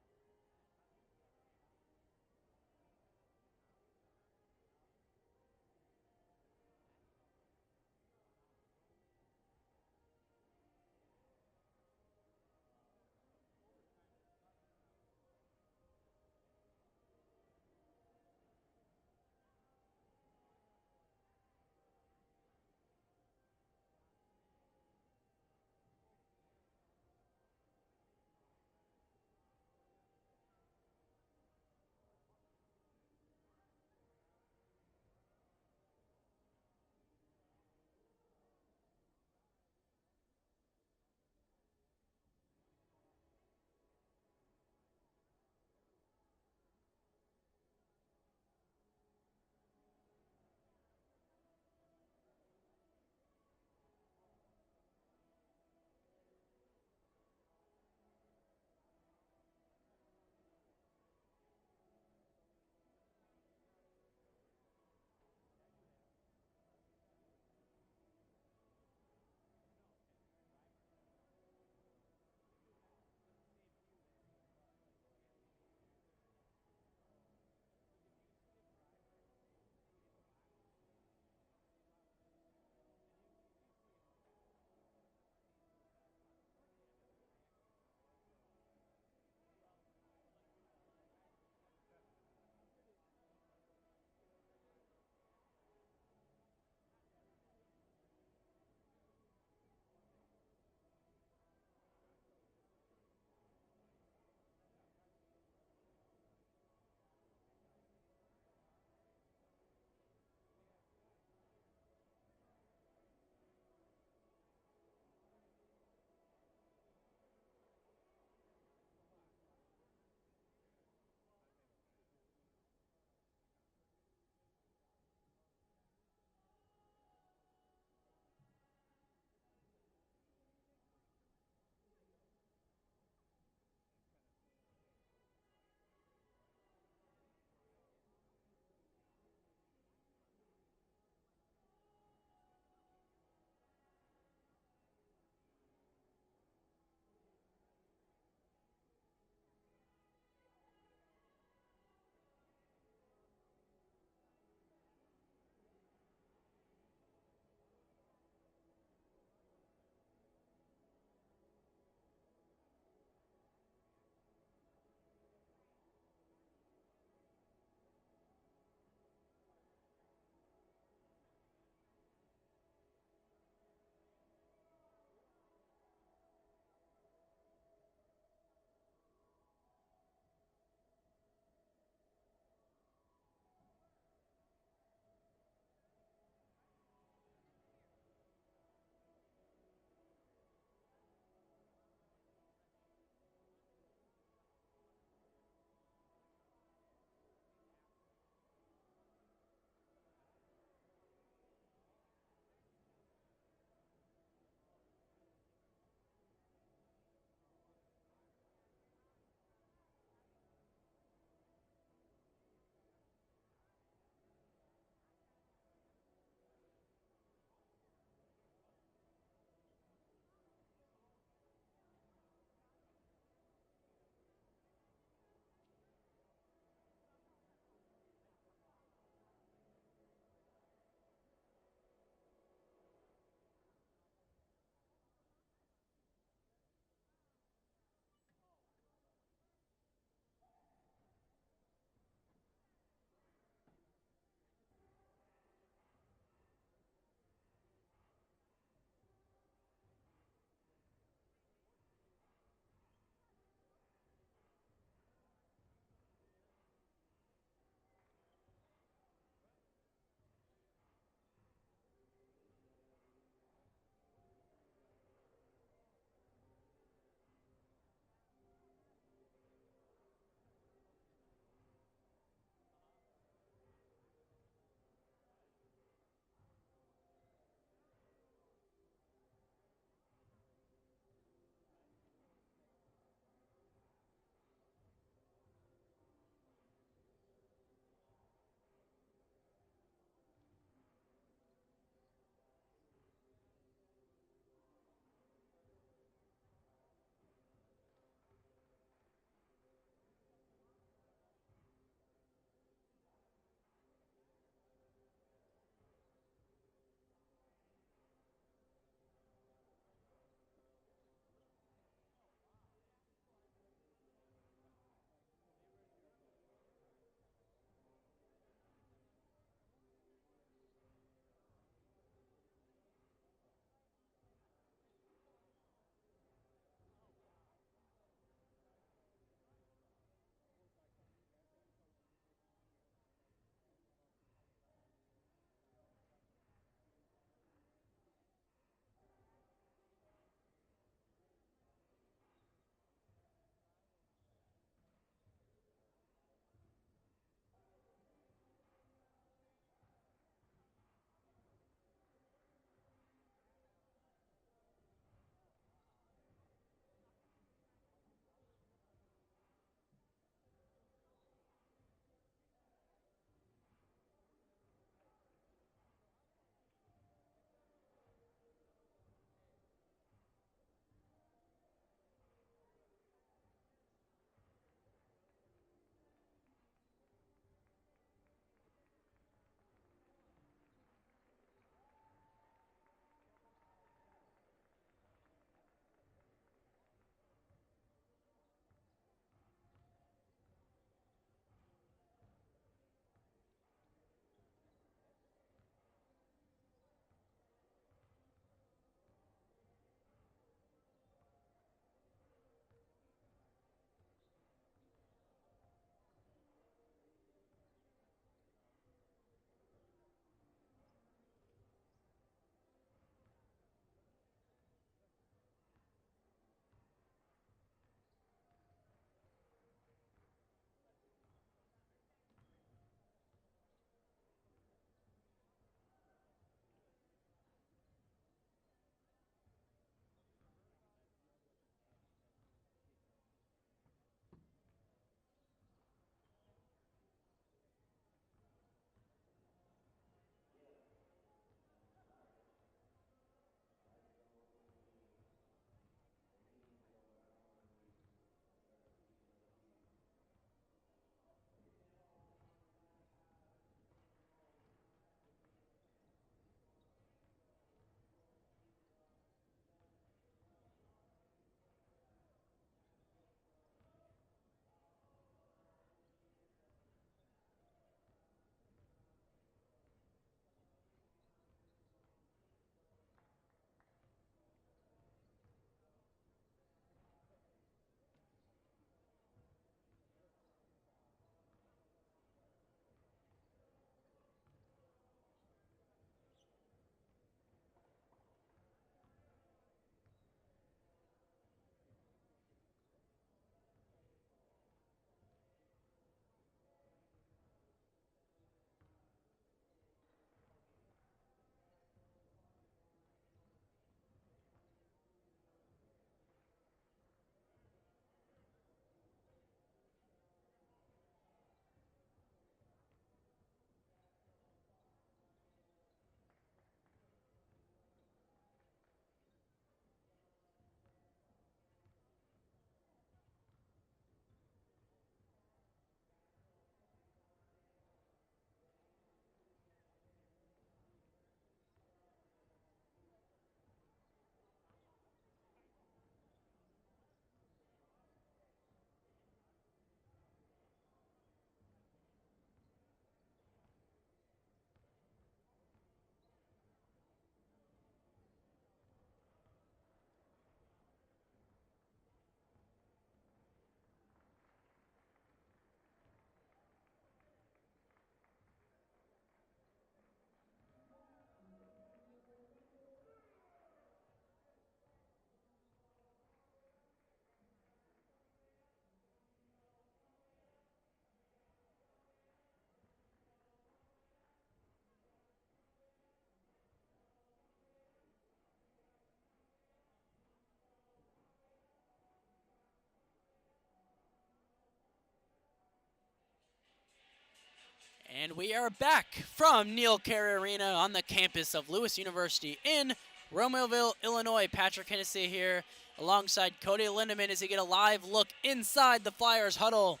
And we are back from Neil Carey Arena on the campus of Lewis University in Romeoville, Illinois. Patrick Hennessy here alongside Cody Lindeman as they get a live look inside the Flyers huddle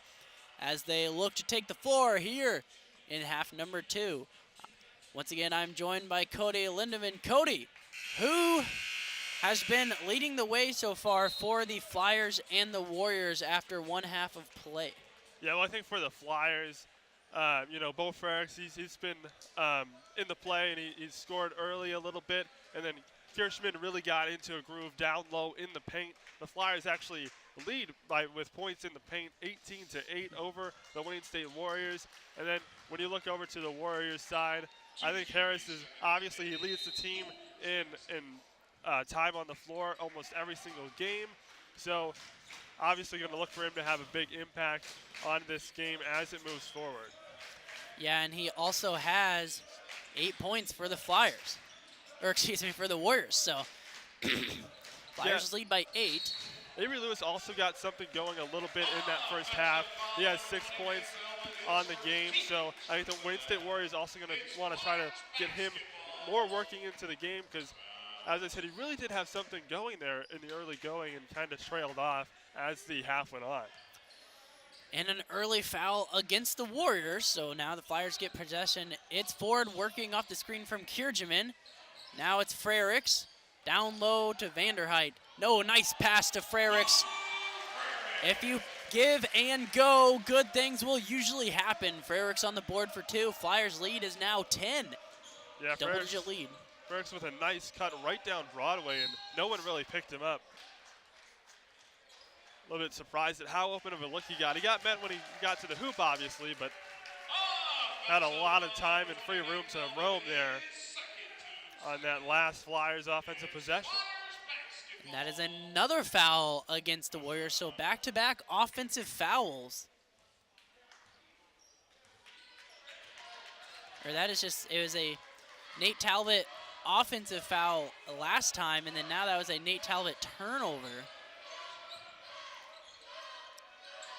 as they look to take the floor here in half number 2. Once again, I'm joined by Cody Lindeman. Cody, who has been leading the way so far for the Flyers and the Warriors after one half of play? Yeah, well, I think for the Flyers, Bo Frericks, he's been in the play, and he scored early a little bit, and then Kirschman really got into a groove down low in the paint. The Flyers actually lead with points in the paint, 18-8 over the Wayne State Warriors. And then when you look over to the Warriors side, I think Harris is obviously, he leads the team in time on the floor almost every single game. So obviously going to look for him to have a big impact on this game as it moves forward. Yeah, and he also has 8 points for the Flyers. Or excuse me, for the Warriors. So Flyers lead by 8. Avery Lewis also got something going a little bit in that first half. He has 6 points on the game. So I think the Wayne State Warriors also going to want to try to get him more working into the game because, as I said, he really did have something going there in the early going and kind of trailed off as the half went on. And an early foul against the Warriors. So now the Flyers get possession. It's Ford working off the screen from Kiergeman. Now it's Frericks. Down low to Vanderheit. No, nice pass to Frericks. If you give and go, good things will usually happen. Frericks on the board for 2. Flyers lead is now 10. Yeah, double-digit lead. Frericks with a nice cut right down Broadway, and no one really picked him up. A little bit surprised at how open of a look he got. He got met when he got to the hoop, obviously, but had a lot of time and free room to roam there on that last Flyers offensive possession. And that is another foul against the Warriors, so back-to-back offensive fouls. Or that is just, it was a Nate Talbot offensive foul last time, and then now that was a Nate Talbot turnover.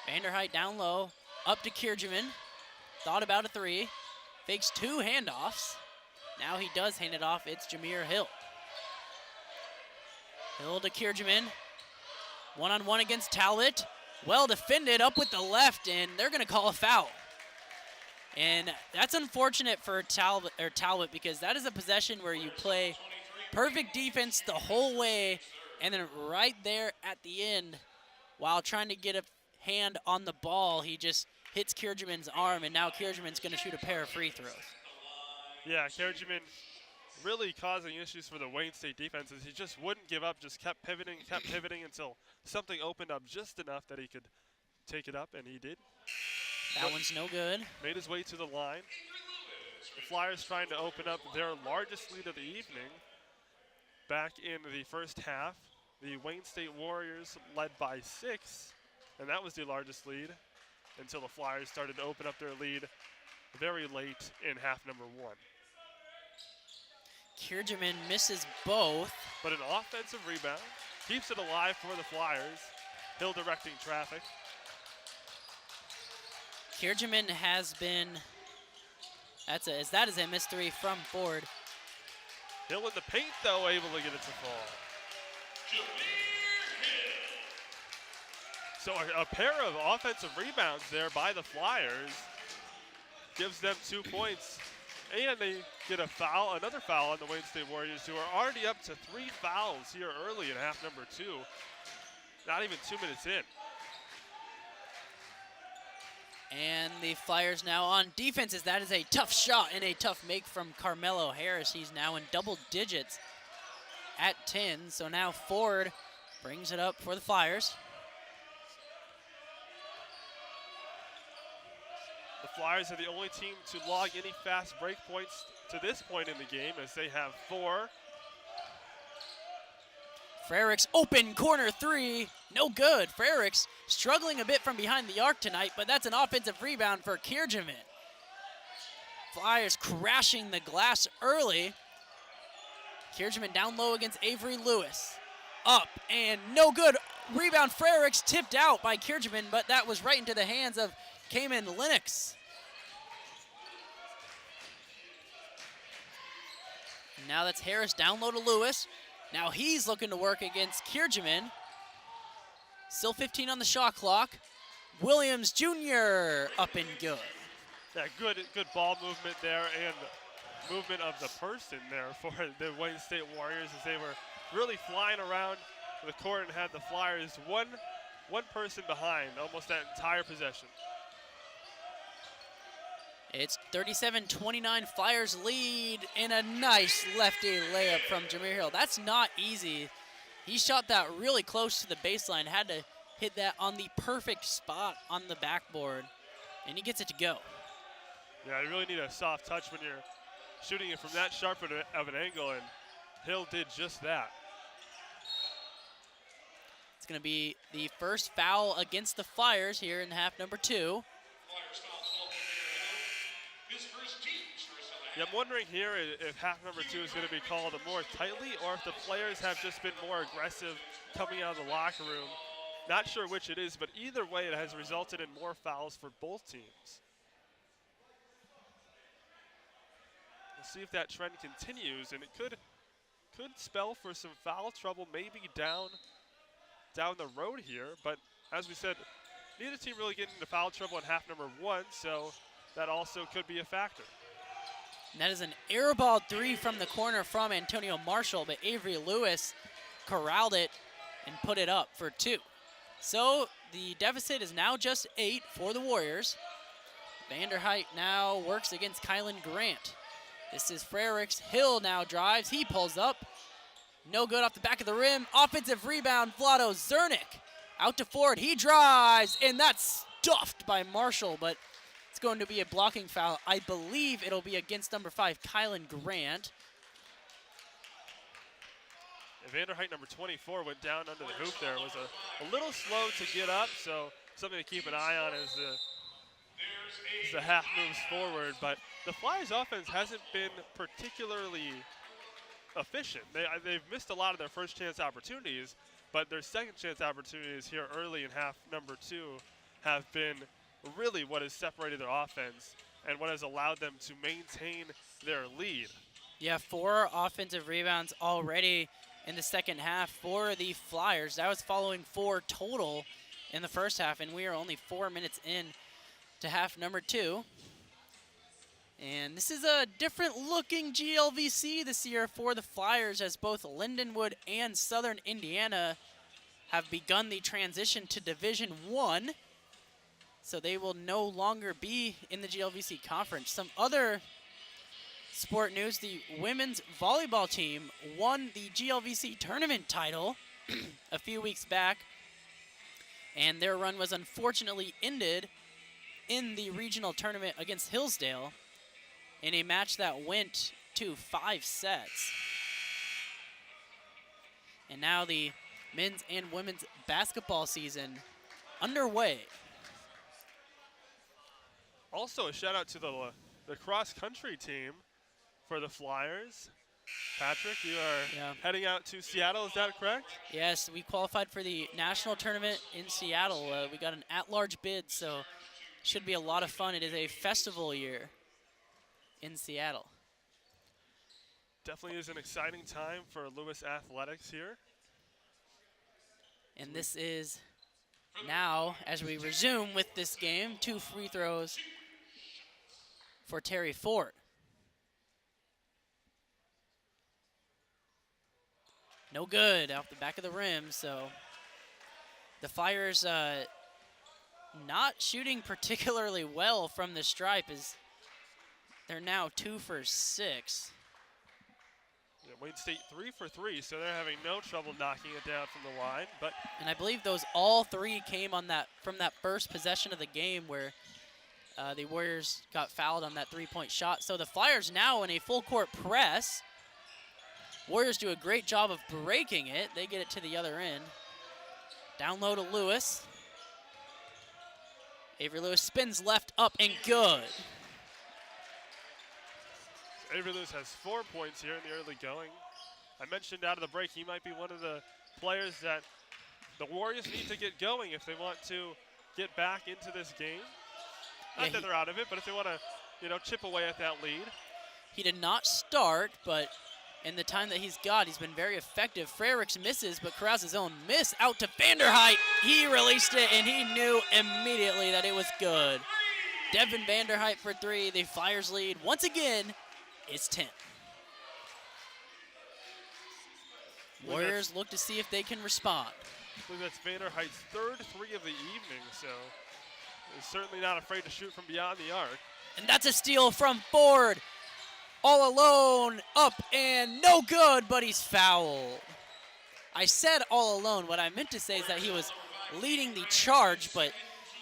Vanderheit down low, up to Kiergeman. Thought about a 3, fakes 2 handoffs. Now he does hand it off. It's Jameer Hill. Hill to Kiergeman. One-on-one against Talbot. Well defended, up with the left, and they're going to call a foul. And that's unfortunate for Talbot because that is a possession where you play perfect defense the whole way, and then right there at the end, while trying to get a hand on the ball, he just hits Kiergeman's arm, and now Kiergeman's going to shoot a pair of free throws. Yeah, Kiergeman really causing issues for the Wayne State defenses. He just wouldn't give up, just kept pivoting until something opened up just enough that he could take it up, and he did. That one's no good. Made his way to the line. The Flyers trying to open up their largest lead of the evening. Back in the first half, the Wayne State Warriors led by 6, and that was the largest lead until the Flyers started to open up their lead very late in half number 1. Kiergeman misses both. But an offensive rebound keeps it alive for the Flyers. Hill directing traffic. Kiergeman has been, that is a missed 3 from Ford. Hill in the paint, though, able to get it to fall. So a pair of offensive rebounds there by the Flyers gives them 2 points. And they get a foul, another foul on the Wayne State Warriors, who are already up to 3 fouls here early in half number 2. Not even 2 minutes in. And the Flyers now on defenses. That is a tough shot and a tough make from Carmelo Harris. He's now in double digits at 10. So now Ford brings it up for the Flyers. The Flyers are the only team to log any fast break points to this point in the game, as they have 4. Frericks open corner 3, no good. Frericks struggling a bit from behind the arc tonight, but that's an offensive rebound for Kiergeman. Flyers crashing the glass early. Kiergeman down low against Avery Lewis. Up and no good. Rebound Frericks tipped out by Kiergeman, but that was right into the hands of Cayman Lennox. Now that's Harris down low to Lewis. Now he's looking to work against Kiergeman. Still 15 on the shot clock. Williams Jr. up and good. Yeah, good ball movement there and movement of the person there for the Wayne State Warriors as they were really flying around the court and had the Flyers one person behind almost that entire possession. It's 37-29, Flyers lead, and a nice lefty layup from Jameer Hill. That's not easy. He shot that really close to the baseline, had to hit that on the perfect spot on the backboard, and he gets it to go. Yeah, you really need a soft touch when you're shooting it from that sharp of an angle, and Hill did just that. It's going to be the first foul against the Flyers here in half number 2. Yeah, I'm wondering here if half number 2 is going to be called more tightly or if the players have just been more aggressive coming out of the locker room. Not sure which it is, but either way it has resulted in more fouls for both teams. We'll see if that trend continues, and it could spell for some foul trouble maybe down the road here. But as we said, neither team really getting into foul trouble in half number 1, so that also could be a factor. And that is an air ball 3 from the corner from Antonio Marshall, but Avery Lewis corralled it and put it up for 2. So the deficit is now just 8 for the Warriors. Vanderheit now works against Kylan Grant. This is Frericks. Hill now drives. He pulls up. No good off the back of the rim. Offensive rebound, Vlado Zernick. Out to Ford. He drives, and that's stuffed by Marshall, but it's going to be a blocking foul. I believe it'll be against number 5, Kylan Grant. Vanderheit, number 24, went down under the hoop there. It was a little slow to get up, so something to keep an eye on as the half moves forward. But the Flyers offense hasn't been particularly efficient. They've missed a lot of their first chance opportunities, but their second chance opportunities here early in half number 2 have been really what has separated their offense and what has allowed them to maintain their lead. Yeah, 4 offensive rebounds already in the second half for the Flyers. That was following 4 total in the first half, and we are only 4 minutes in to half number 2. And this is a different looking GLVC this year for the Flyers, as both Lindenwood and Southern Indiana have begun the transition to Division I. So they will no longer be in the GLVC conference. Some other sport news: the women's volleyball team won the GLVC tournament title a few weeks back, and their run was unfortunately ended in the regional tournament against Hillsdale in a match that went to 5 sets. And now the men's and women's basketball season underway. Also a shout out to the cross-country team for the Flyers. Patrick, you are heading out to Seattle, is that correct? Yes, we qualified for the national tournament in Seattle. We got an at-large bid, so should be a lot of fun. It is a festival year in Seattle. Definitely is an exciting time for Lewis Athletics here. And this is now, as we resume with this game, 2 free throws for Terry Ford. No good off the back of the rim, so the Flyers not shooting particularly well from the stripe, as they're now 2 for 6. Yeah, Wayne State 3 for 3, so they're having no trouble knocking it down from the line. And I believe those all 3 came on from that first possession of the game where the Warriors got fouled on that 3-point shot. So the Flyers now in a full court press. Warriors do a great job of breaking it. They get it to the other end. Down low to Lewis. Avery Lewis spins left, up, and good. Avery Lewis has 4 points here in the early going. I mentioned out of the break he might be one of the players that the Warriors need to get going if they want to get back into this game. Not that they're out of it, but if they want to, chip away at that lead. He did not start, but in the time that he's got. He's been very effective. Frericks misses, but Krause's own miss out to Vanderheit. He released it, and he knew immediately that it was good. Devin Vanderheit for 3. The Flyers lead once again. It's 10. Warriors look to see if they can respond. I believe that's Vanderheit's third 3 of the evening, so he's certainly not afraid to shoot from beyond the arc. And that's a steal from Ford. All alone, up and no good, but he's fouled. I said all alone. What I meant to say is that he was leading the charge, but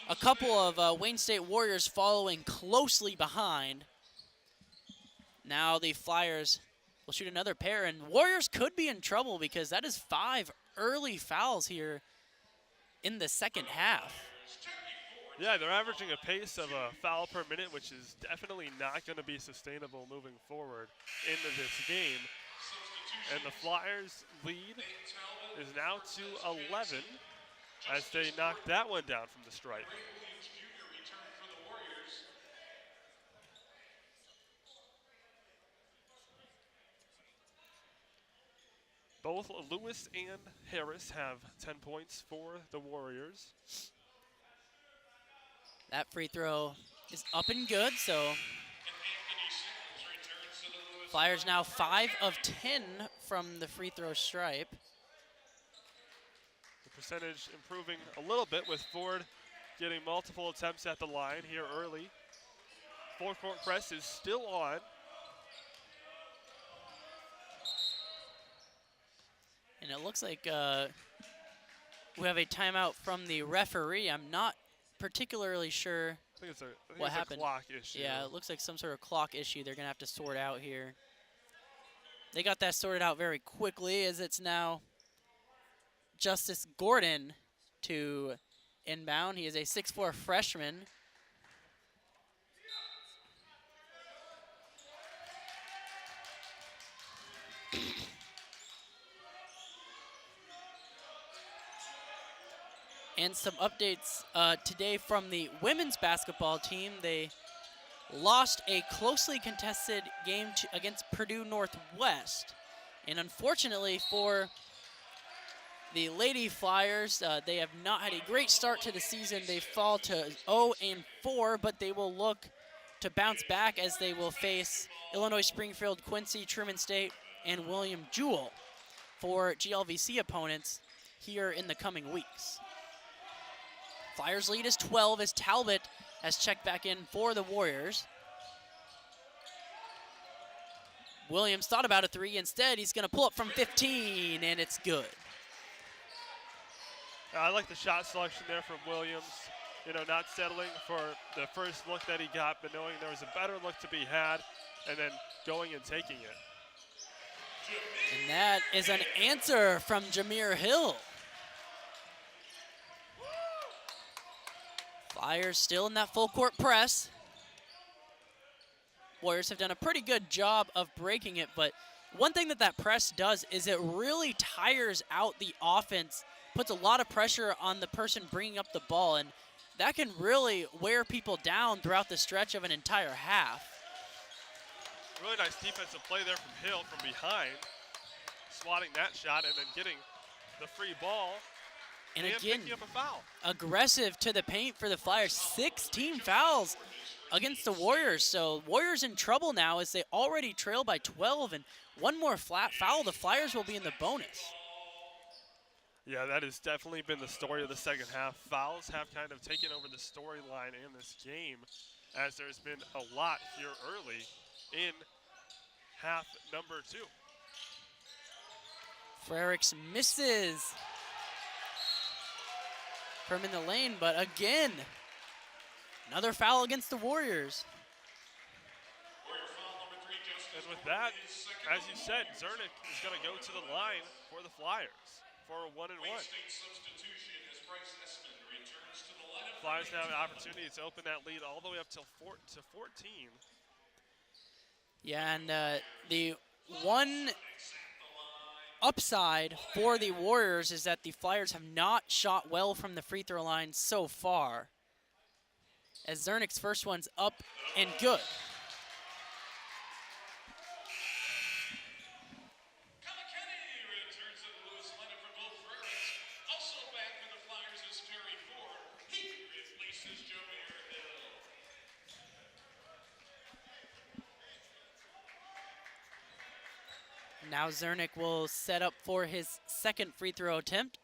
a couple of Wayne State Warriors following closely behind. Now the Flyers will shoot another pair, and Warriors could be in trouble because that is 5 early fouls here in the second half. Yeah, they're averaging a pace of a foul per minute, which is definitely not going to be sustainable moving forward into this game. And the Flyers' lead is now to 11 as they knock that one down from the stripe. Both Lewis and Harris have 10 points for the Warriors. That free throw is up and good, so Flyers now 5 of 10 from the free throw stripe. The percentage improving a little bit with Ford getting multiple attempts at the line here early. Four-court press is still on. And it looks like we have a timeout from the referee. I'm not particularly sure I think it's what a happened. clock issue. Yeah, it looks like some sort of clock issue they're going to have to sort out here. They got that sorted out very quickly, as it's now Justice Gordon to inbound. He is a 6'4" freshman. And some updates today from the women's basketball team. They lost a closely contested game against Purdue Northwest. And unfortunately for the Lady Flyers, they have not had a great start to the season. They fall to 0-4, but they will look to bounce back as they will face Illinois Springfield, Quincy, Truman State, and William Jewell for GLVC opponents here in the coming weeks. Flyers lead is 12 as Talbot has checked back in for the Warriors. Williams thought about a 3. Instead, he's going to pull up from 15, and it's good. I like the shot selection there from Williams. You know, not settling for the first look that he got, but knowing there was a better look to be had, and then going and taking it. And that is an answer from Jameer Hill. Flyers still in that full court press. Warriors have done a pretty good job of breaking it, but one thing that press does is it really tires out the offense, puts a lot of pressure on the person bringing up the ball, and that can really wear people down throughout the stretch of an entire half. Really nice defensive play there from Hill from behind, swatting that shot and then getting the free ball. And again, picking up a foul. Aggressive to the paint for the Flyers. 16 fouls against the Warriors. So Warriors in trouble now as they already trail by 12. And one more flat foul, the Flyers will be in the bonus. Yeah, that has definitely been the story of the second half. Fouls have kind of taken over the storyline in this game, as there's been a lot here early in half number 2. Frericks misses from in the lane, but again, another foul against the Warriors. And with that, as you said, Zernick is going to go to the line for the Flyers for a 1-and-1. Flyers now have an opportunity to open that lead all the way up to 14. Yeah, and the one upside for the Warriors is that the Flyers have not shot well from the free throw line so far, as Zernick's first one's up and good. Now Zernick will set up for his second free throw attempt.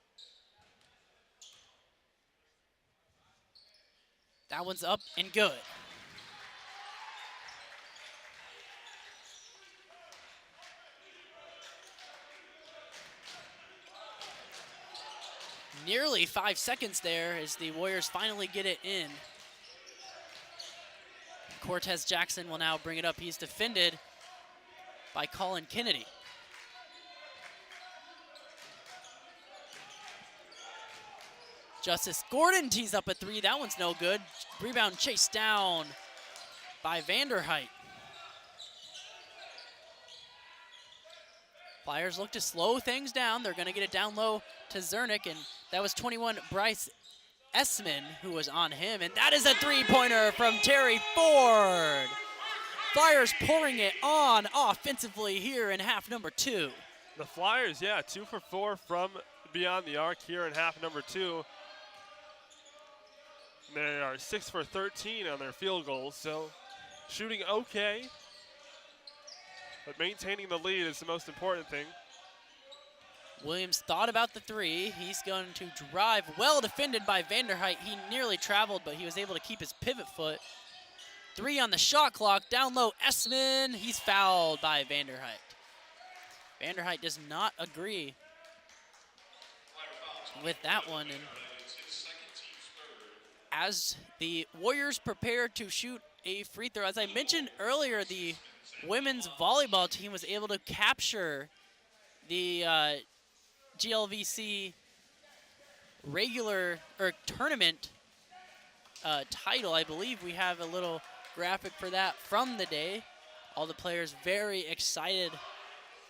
That one's up and good. Nearly 5 seconds there as the Warriors finally get it in. Cortez Jackson will now bring it up. He's defended by Colin Kennedy. Justice Gordon tees up a three. That one's no good. Rebound chased down by Vanderheit. Flyers look to slow things down. They're going to get it down low to Zernick, and that was 21 Bryce Essman who was on him, and that is a three-pointer from Terry Ford. Flyers pouring it on offensively here in half number 2. The Flyers, yeah, 2 for 4 from beyond the arc here in half number 2. They are 6 for 13 on their field goals, so shooting okay. But maintaining the lead is the most important thing. Williams thought about the three. He's going to drive, well defended by Vanderheit. He nearly traveled, but he was able to keep his pivot foot. 3 on the shot clock, down low, Essman. He's fouled by Vanderheit. Vanderheit does not agree with that one. And as the Warriors prepare to shoot a free throw, as I mentioned earlier, the women's volleyball team was able to capture the GLVC regular or tournament title. I believe we have a little graphic for that from the day. All the players very excited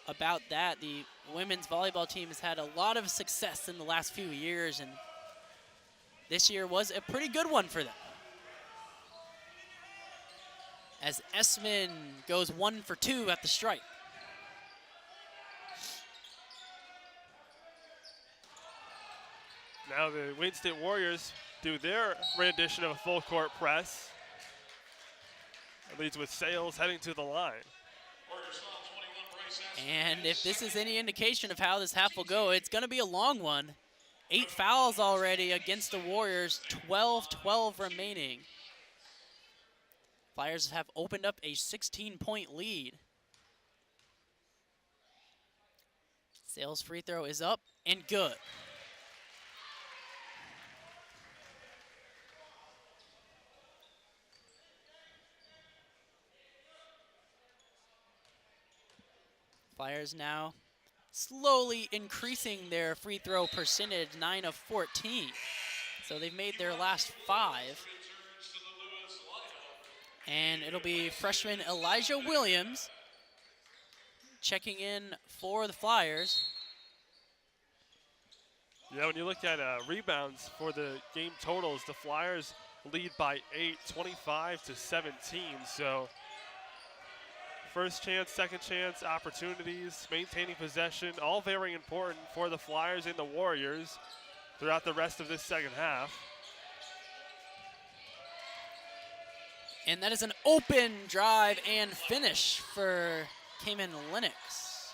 about that. The women's volleyball team has had a lot of success in the last few years, and this year was a pretty good one for them. As Essman goes 1 for 2 at the stripe. Now the Wayne State Warriors do their rendition of a full court press. It leads with Sales heading to the line. And if this is any indication of how this half will go, it's going to be a long one. 8 fouls already against the Warriors, 12-12 remaining. Flyers have opened up a 16-point lead. Sales' free throw is up and good. Flyers now slowly increasing their free throw percentage, 9 of 14. So they've made their last 5. And it'll be freshman Elijah Williams checking in for the Flyers. Yeah, when you look at rebounds for the game totals, the Flyers lead by 8, 25-17. So first chance, second chance, opportunities, maintaining possession, all very important for the Flyers and the Warriors throughout the rest of this second half. And that is an open drive and finish for Cayman Lennox.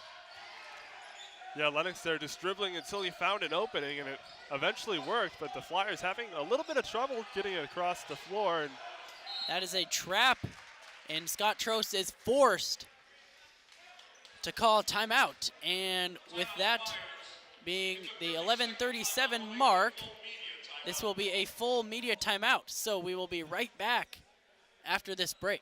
Yeah, Lennox there just dribbling until he found an opening, and it eventually worked, but the Flyers having a little bit of trouble getting it across the floor. And that is a trap, and Scott Trost is forced to call timeout. And with that being the 11:37 mark, this will be a full media timeout. So we will be right back after this break.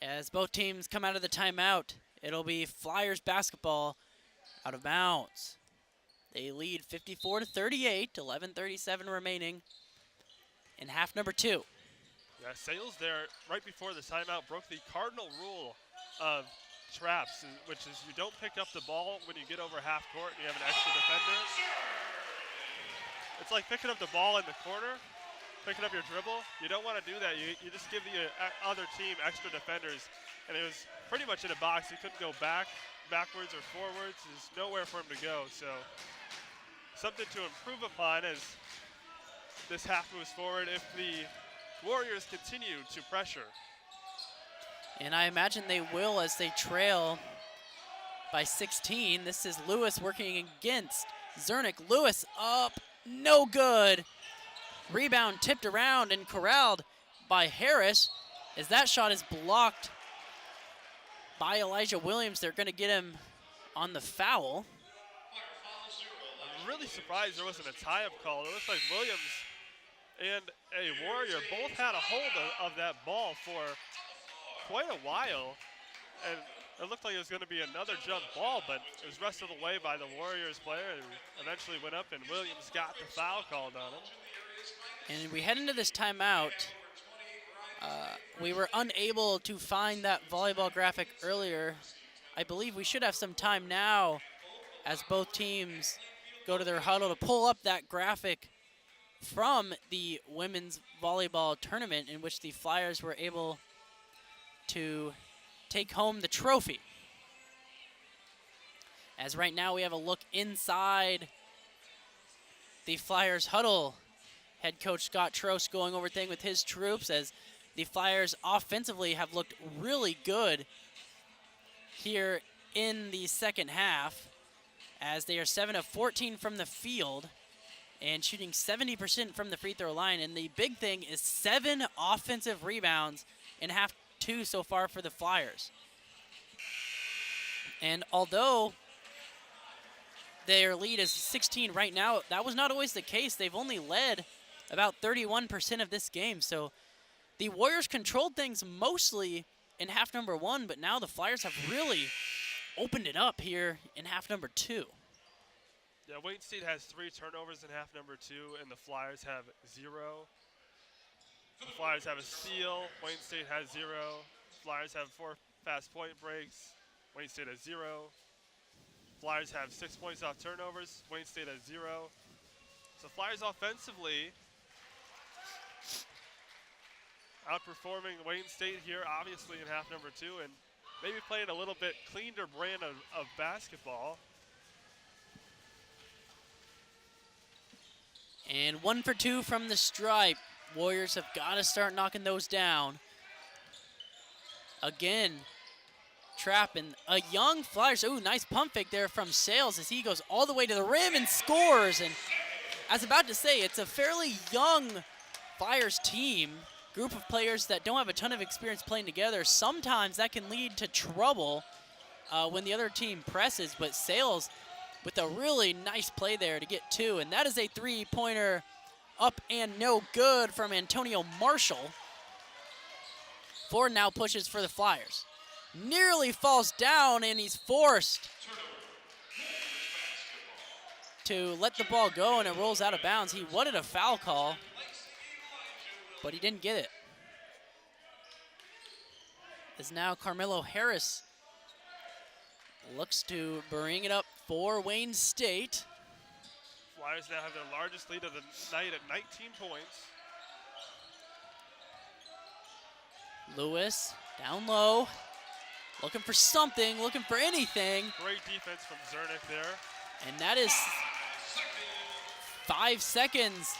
As both teams come out of the timeout, it'll be Flyers basketball out of bounds. They lead 54-38, 11:37 remaining in half number 2. Yeah, Sales there right before the timeout broke the cardinal rule of traps, which is you don't pick up the ball when you get over half court and you have an extra defender. It's like picking up the ball in the corner, picking up your dribble. You don't want to do that. You just give the other team extra defenders. And it was pretty much in a box. He couldn't go backwards or forwards. There's nowhere for him to go. So something to improve upon as this half moves forward if the Warriors continue to pressure. And I imagine they will as they trail by 16. This is Lewis working against Zernick. Lewis up, no good. Rebound tipped around and corralled by Harris as that shot is blocked by Elijah Williams. They're going to get him on the foul. I'm really surprised there wasn't a tie-up call. It looks like Williams and a Warrior both had a hold of that ball for quite a while, and it looked like it was going to be another jump ball, but it was wrestled away by the Warriors player and eventually went up, and Williams got the foul called on him. And we head into this timeout. We were unable to find that volleyball graphic earlier. I believe we should have some time now as both teams go to their huddle to pull up that graphic from the women's volleyball tournament in which the Flyers were able to take home the trophy. As right now we have a look inside the Flyers huddle. Head coach Scott Trost going over things with his troops as the Flyers offensively have looked really good here in the second half as they are 7 of 14 from the field and shooting 70% from the free throw line. And the big thing is 7 offensive rebounds in half 2 so far for the Flyers. And although their lead is 16 right now, that was not always the case. They've only led about 31% of this game. So the Warriors controlled things mostly in half number 1, but now the Flyers have really opened it up here in half number 2. Yeah, Wayne State has 3 turnovers in half number 2, and the Flyers have 0. The Flyers have a steal. Wayne State has 0. Flyers have 4 fast point breaks. Wayne State has 0. Flyers have 6 points off turnovers. Wayne State has 0. So Flyers offensively outperforming Wayne State here, obviously in half number 2, and maybe playing a little bit cleaner brand of basketball. And 1 for 2 from the stripe. Warriors have got to start knocking those down. Again, trapping a young Flyers. Ooh, nice pump fake there from Sales as he goes all the way to the rim and scores. And I was about to say, it's a fairly young Flyers team, group of players that don't have a ton of experience playing together. Sometimes that can lead to trouble when the other team presses, but Sales with a really nice play there to get 2, and that is a 3-pointer up and no good from Antonio Marshall. Ford now pushes for the Flyers. Nearly falls down, and he's forced to let the ball go, and it rolls out of bounds. He wanted a foul call, but he didn't get it. As now Carmelo Harris looks to bring it up for Wayne State. Flyers now have their largest lead of the night at 19 points. Lewis down low, looking for something, looking for anything. Great defense from Zernick there. And that is 5 seconds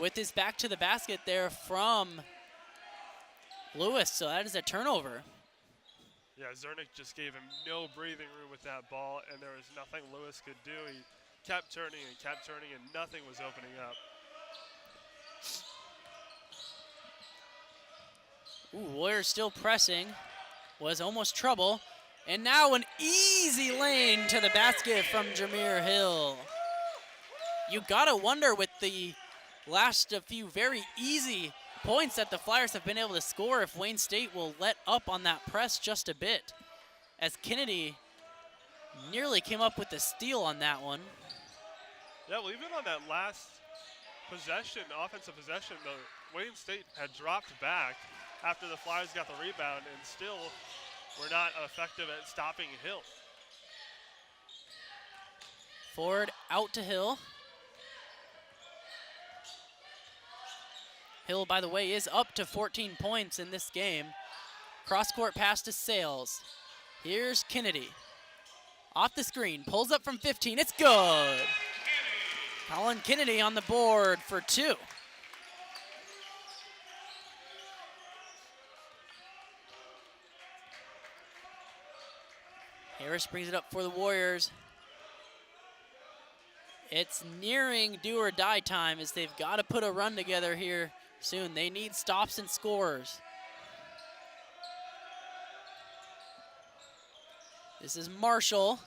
with his back to the basket there from Lewis. So that is a turnover. Yeah, Zernick just gave him no breathing room with that ball, and there was nothing Lewis could do. He kept turning, and nothing was opening up. Ooh, Warriors still pressing. Was almost trouble. And now an easy lane to the basket from Jameer Hill. You gotta wonder with the last few very easy points that the Flyers have been able to score if Wayne State will let up on that press just a bit, as Kennedy nearly came up with the steal on that one. Yeah, well, even on that last possession, offensive possession, the Wayne State had dropped back after the Flyers got the rebound and still were not effective at stopping Hill. Ford out to Hill. Hill, by the way, is up to 14 points in this game. Cross-court pass to Sales. Here's Kennedy. Off the screen, pulls up from 15, it's good. Colin Kennedy on the board for 2. Harris brings it up for the Warriors. It's nearing do or die time as they've got to put a run together here soon. They need stops and scores. This is Marshall.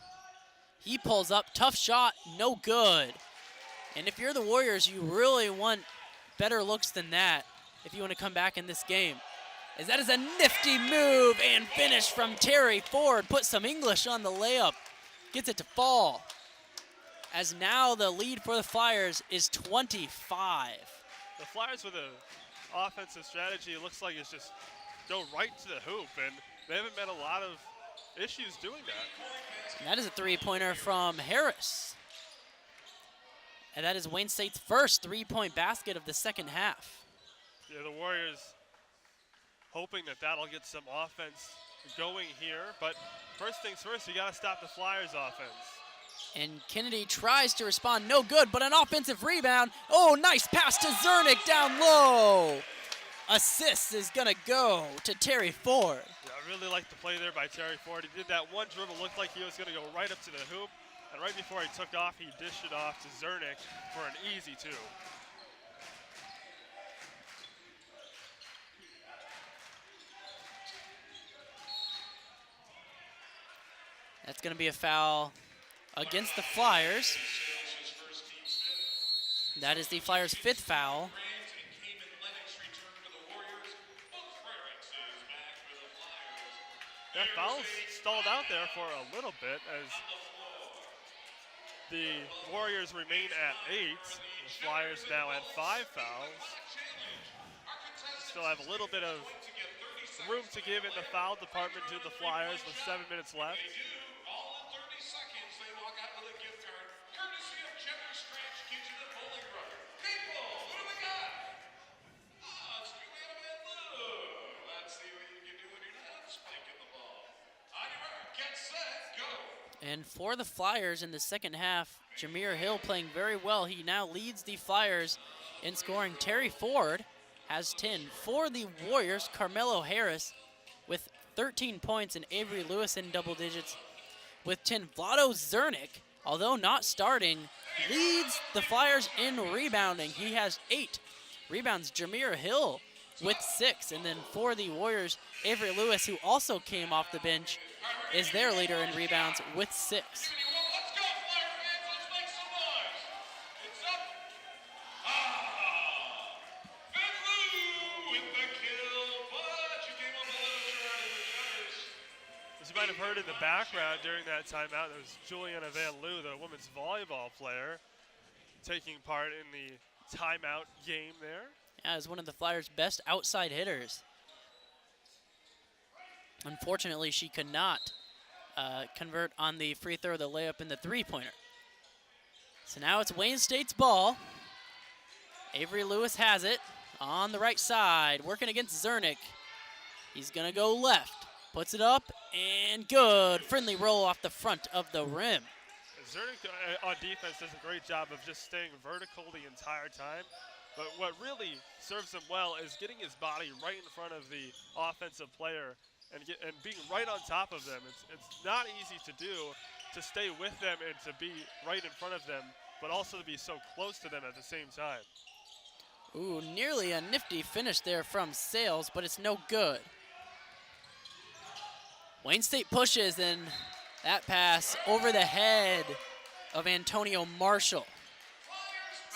He pulls up, tough shot, no good. And if you're the Warriors, you really want better looks than that if you want to come back in this game. As that is a nifty move and finish from Terry Ford. Put some English on the layup. Gets it to fall. As now the lead for the Flyers is 25. The Flyers with an offensive strategy, it looks like it's just go right to the hoop, and they haven't met a lot of issues doing that. And that is a three-pointer from Harris. And that is Wayne State's first three-point basket of the second half. Yeah, the Warriors hoping that that'll get some offense going here, but first things first, you got to stop the Flyers' offense. And Kennedy tries to respond, no good, but an offensive rebound. Oh, nice pass to Zernick down low. Assist is gonna go to Terry Ford. Yeah, I really like the play there by Terry Ford. He did that one dribble, looked like he was gonna go right up to the hoop, and right before he took off, he dished it off to Zernick for an easy 2. That's gonna be a foul against the Flyers. That is the Flyers' 5th foul. That foul stalled out there for a little bit as the Warriors remain at 8. The Flyers now at 5 fouls. Still have a little bit of room to give in the foul department to the Flyers with 7 minutes left. And for the Flyers in the second half, Jameer Hill playing very well. He now leads the Flyers in scoring. Terry Ford has 10. For the Warriors, Carmelo Harris with 13 points and Avery Lewis in double digits with 10. Vlado Zernick, although not starting, leads the Flyers in rebounding. He has 8 rebounds. Jameer Hill with 6. And then for the Warriors, Avery Lewis, who also came off the bench, is their leader in rebounds with 6. As you might have heard in the background during that timeout, there was Juliana Van Loo, the women's volleyball player, taking part in the timeout game there. Yeah, is one of the Flyers' best outside hitters. Unfortunately, she could not convert on the free throw, the layup, and the three-pointer. So now it's Wayne State's ball. Avery Lewis has it on the right side, working against Zernick. He's gonna go left, puts it up, and good. Friendly roll off the front of the rim. Zernick on defense does a great job of just staying vertical the entire time. But what really serves him well is getting his body right in front of the offensive player and being right on top of them. It's not easy to do, to stay with them and to be right in front of them, but also to be so close to them at the same time. Ooh, nearly a nifty finish there from Sales, but it's no good. Wayne State pushes, and that pass over the head of Antonio Marshall.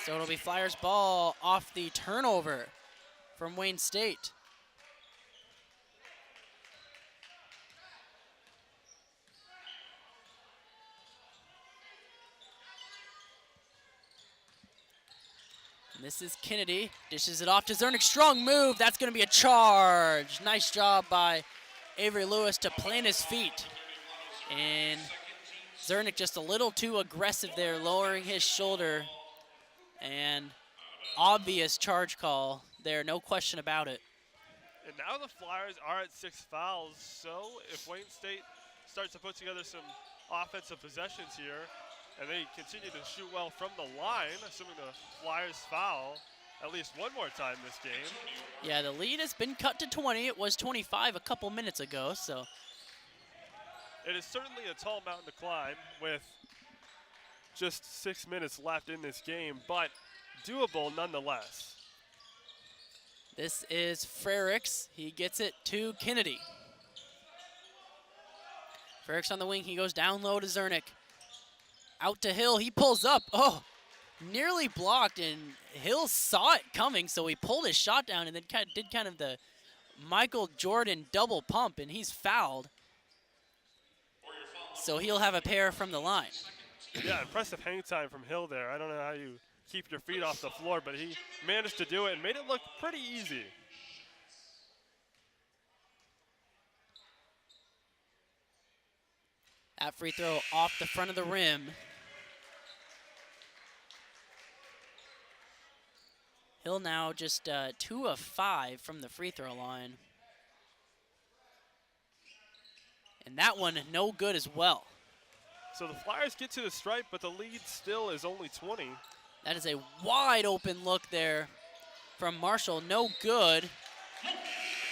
So it'll be Flyers ball off the turnover from Wayne State. And this is Kennedy, dishes it off to Zernick. Strong move, that's gonna be a charge. Nice job by Avery Lewis to plant his feet. And Zernick just a little too aggressive there, lowering his shoulder. And obvious charge call there, no question about it. And now the Flyers are at 6 fouls, so if Wayne State starts to put together some offensive possessions here, and they continue to shoot well from the line, assuming the Flyers foul at least one more time this game. Yeah, the lead has been cut to 20. It was 25 a couple minutes ago, so. It is certainly a tall mountain to climb with just 6 minutes left in this game, but doable nonetheless. This is Frericks. He gets it to Kennedy. Frericks on the wing. He goes down low to Zernick. Out to Hill. He pulls up. Oh, nearly blocked, and Hill saw it coming, so he pulled his shot down and then did kind of the Michael Jordan double pump, and he's fouled. So he'll have a pair from the line. Yeah, impressive hang time from Hill there. I don't know how you keep your feet off the floor, but he managed to do it and made it look pretty easy. That free throw off the front of the rim. Hill now just 2 of 5 from the free throw line. And that one no good as well. So the Flyers get to the stripe, but the lead still is only 20. That is a wide open look there from Marshall. No good.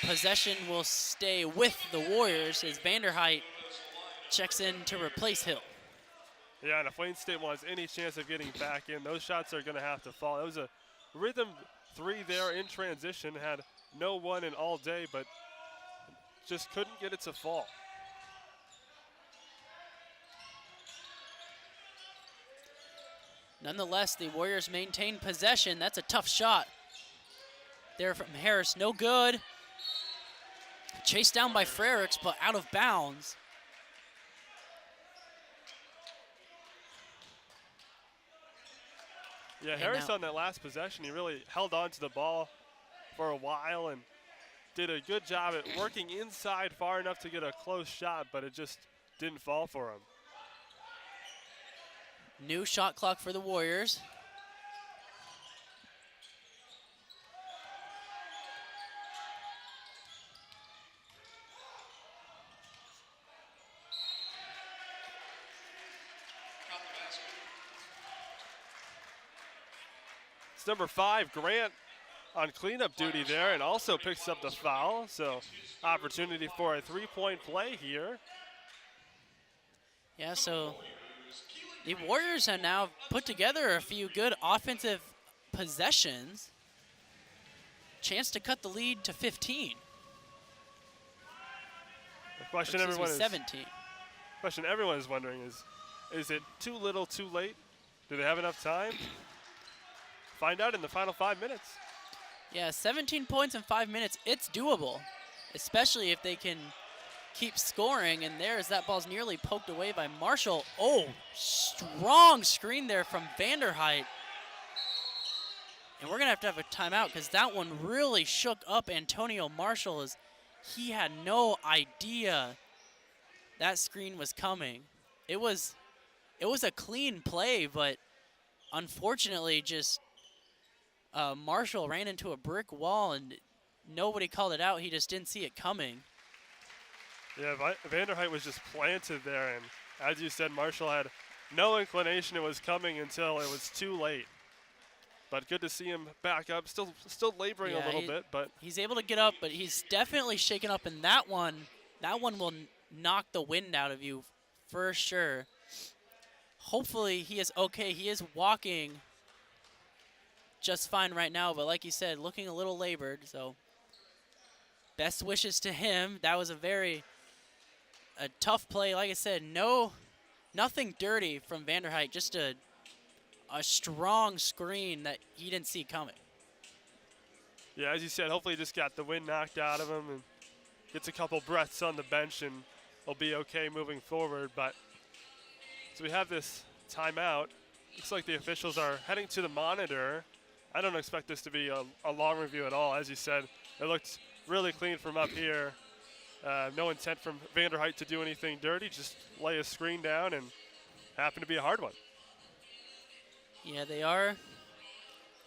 Possession will stay with the Warriors as Vanderheit checks in to replace Hill. Yeah, and if Wayne State wants any chance of getting back in, those shots are going to have to fall. It was a rhythm 3 there in transition. Had no one in all day, but just couldn't get it to fall. Nonetheless, the Warriors maintain possession. That's a tough shot there from Harris. No good. Chased down by Frericks, but out of bounds. Yeah, Harris on that last possession, he really held on to the ball for a while and did a good job at working inside far enough to get a close shot, but it just didn't fall for him. New shot clock for the Warriors. It's number 5, Grant, on cleanup duty there, and also picks up the foul. So opportunity for a 3-point play here. Yeah, so the Warriors have now put together a few good offensive possessions. Chance to cut the lead to 15. The question Excuse me, everyone is 17. question everyone is wondering is it too little, too late? Do they have enough time? Find out in the final 5 minutes. Yeah, 17 points in 5 minutes. It's doable, especially if they can keep scoring. And there's that ball's nearly poked away by Marshall. Oh, strong screen there from Vanderheit. And we're going to have a timeout because that one really shook up Antonio Marshall as he had no idea that screen was coming. It was a clean play, but unfortunately just Marshall ran into a brick wall and nobody called it out. He just didn't see it coming. Yeah, Vanderheit was just planted there, and as you said, Marshall had no inclination it was coming until it was too late. But good to see him back up, still laboring a little bit, but he's able to get up, but he's definitely shaken up, and that one will knock the wind out of you for sure. Hopefully he is okay. He is walking just fine right now, but like you said, looking a little labored, so best wishes to him. That was a tough play. Like I said, nothing dirty from Vanderheit, just a strong screen that he didn't see coming. Yeah, as you said, hopefully he just got the wind knocked out of him and gets a couple breaths on the bench and will be okay moving forward. But so we have this timeout. Looks like the officials are heading to the monitor. I don't expect this to be a long review at all. As you said, it looked really clean from up here. No intent from Vanderheit to do anything dirty, just lay a screen down and happened to be a hard one. Yeah, they are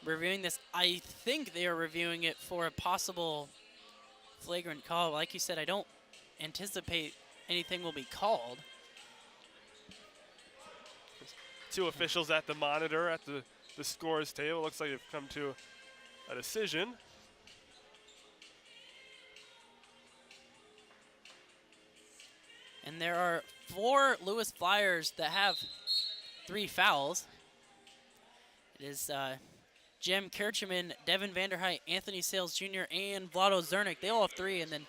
reviewing this. I think they are reviewing it for a possible flagrant call. Like you said, I don't anticipate anything will be called. Two officials at the monitor at the scores table. Looks like they've come to a decision. And there are 4 Lewis Flyers that have 3 fouls. It is Jim Kirchman, Devin Vanderheit, Anthony Sales Jr., and Vlado Zernick. They all have 3, and then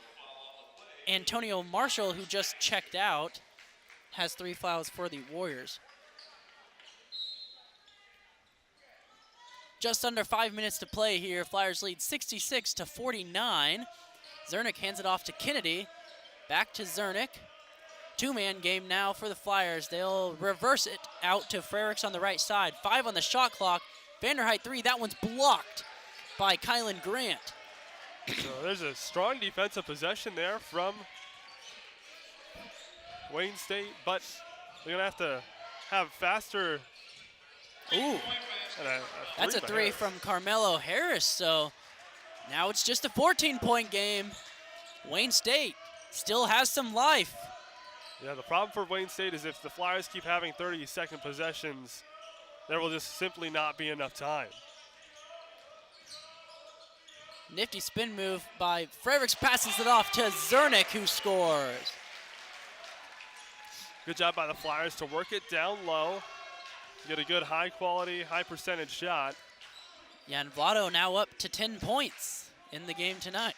Antonio Marshall, who just checked out, has 3 fouls for the Warriors. Just under 5 minutes to play here. Flyers lead 66-49. Zernick hands it off to Kennedy. Back to Zernick. 2-man game now for the Flyers. They'll reverse it out to Frericks on the right side. 5 on the shot clock. Vanderheit 3. That one's blocked by Kylan Grant. So there's a strong defensive possession there from Wayne State, but they're going to have faster. Ooh. That's a 3 from Carmelo Harris. So now it's just a 14-point game. Wayne State still has some life. Yeah, the problem for Wayne State is if the Flyers keep having 30-second possessions, there will just simply not be enough time. Nifty spin move by Frericks, passes it off to Zernick, who scores. Good job by the Flyers to work it down low, get a good high-quality, high-percentage shot. Yeah, and Vlado now up to 10 points in the game tonight.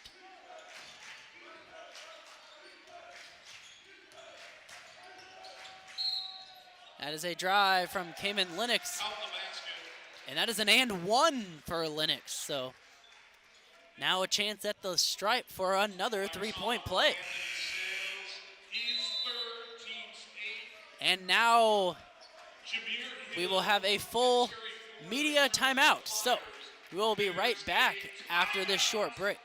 That is a drive from Cayman Lennox. And that is an and 1 for Lennox. So now a chance at the stripe for another 3-point play. And now we will have a full media timeout. So we will be right back after this short break.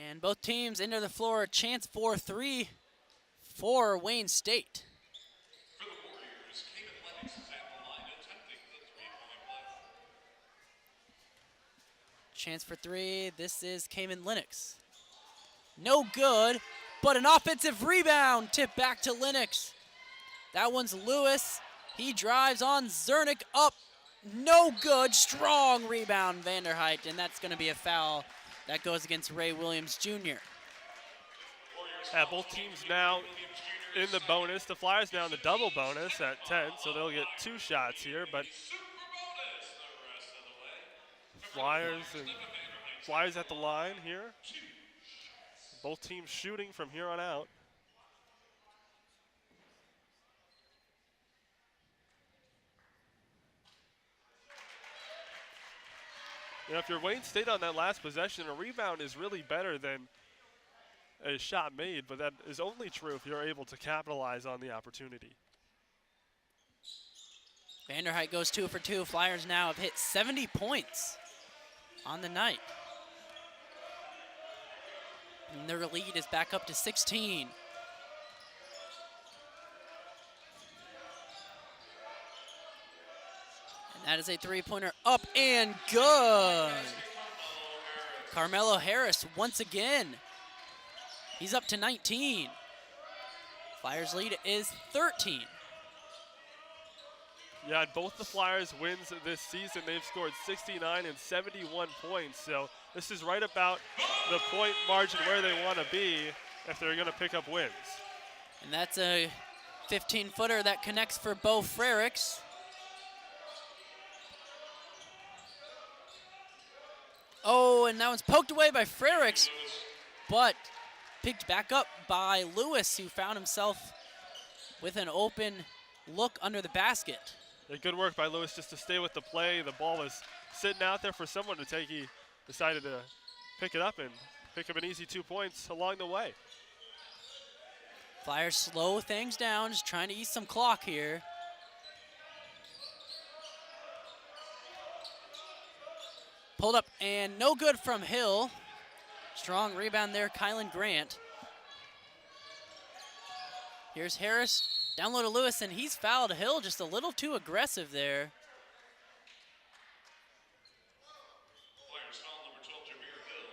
And both teams enter the floor. Chance for 3 for Wayne State. For the Warriors, Cayman Lennox is at the line attempting the 3-point play. Chance for 3. This is Cayman Lennox. No good, but an offensive rebound. Tip back to Lennox. That one's Lewis. He drives on Zernick up. No good. Strong rebound, Vanderheit, and that's going to be a foul. That goes against Ray Williams Jr. Both teams now in the bonus. The Flyers now in the double bonus at 10, so they'll get 2 shots here. But Flyers at the line here. Both teams shooting from here on out. You know, if you're Wayne State on that last possession, a rebound is really better than a shot made, but that is only true if you're able to capitalize on the opportunity. Vanderheit goes 2 for 2. Flyers now have hit 70 points on the night. And their lead is back up to 16. And that is a three-pointer up and good. Carmelo Harris once again. He's up to 19. Flyers lead is 13. Yeah, and both the Flyers wins this season, they've scored 69 and 71 points. So this is right about the point margin where they want to be if they're going to pick up wins. And that's a 15-footer that connects for Bo Frericks. Oh, and that one's poked away by Frericks, but picked back up by Lewis, who found himself with an open look under the basket. Yeah, good work by Lewis just to stay with the play. The ball was sitting out there for someone to take. He decided to pick it up and pick up an easy 2 points along the way. Flyers slow things down, just trying to eat some clock here. Pulled up and no good from Hill. Strong rebound there, Kylan Grant. Here's Harris, down low to Lewis, and he's fouled Hill just a little too aggressive there. Flyers foul number 12, Jameer Hill.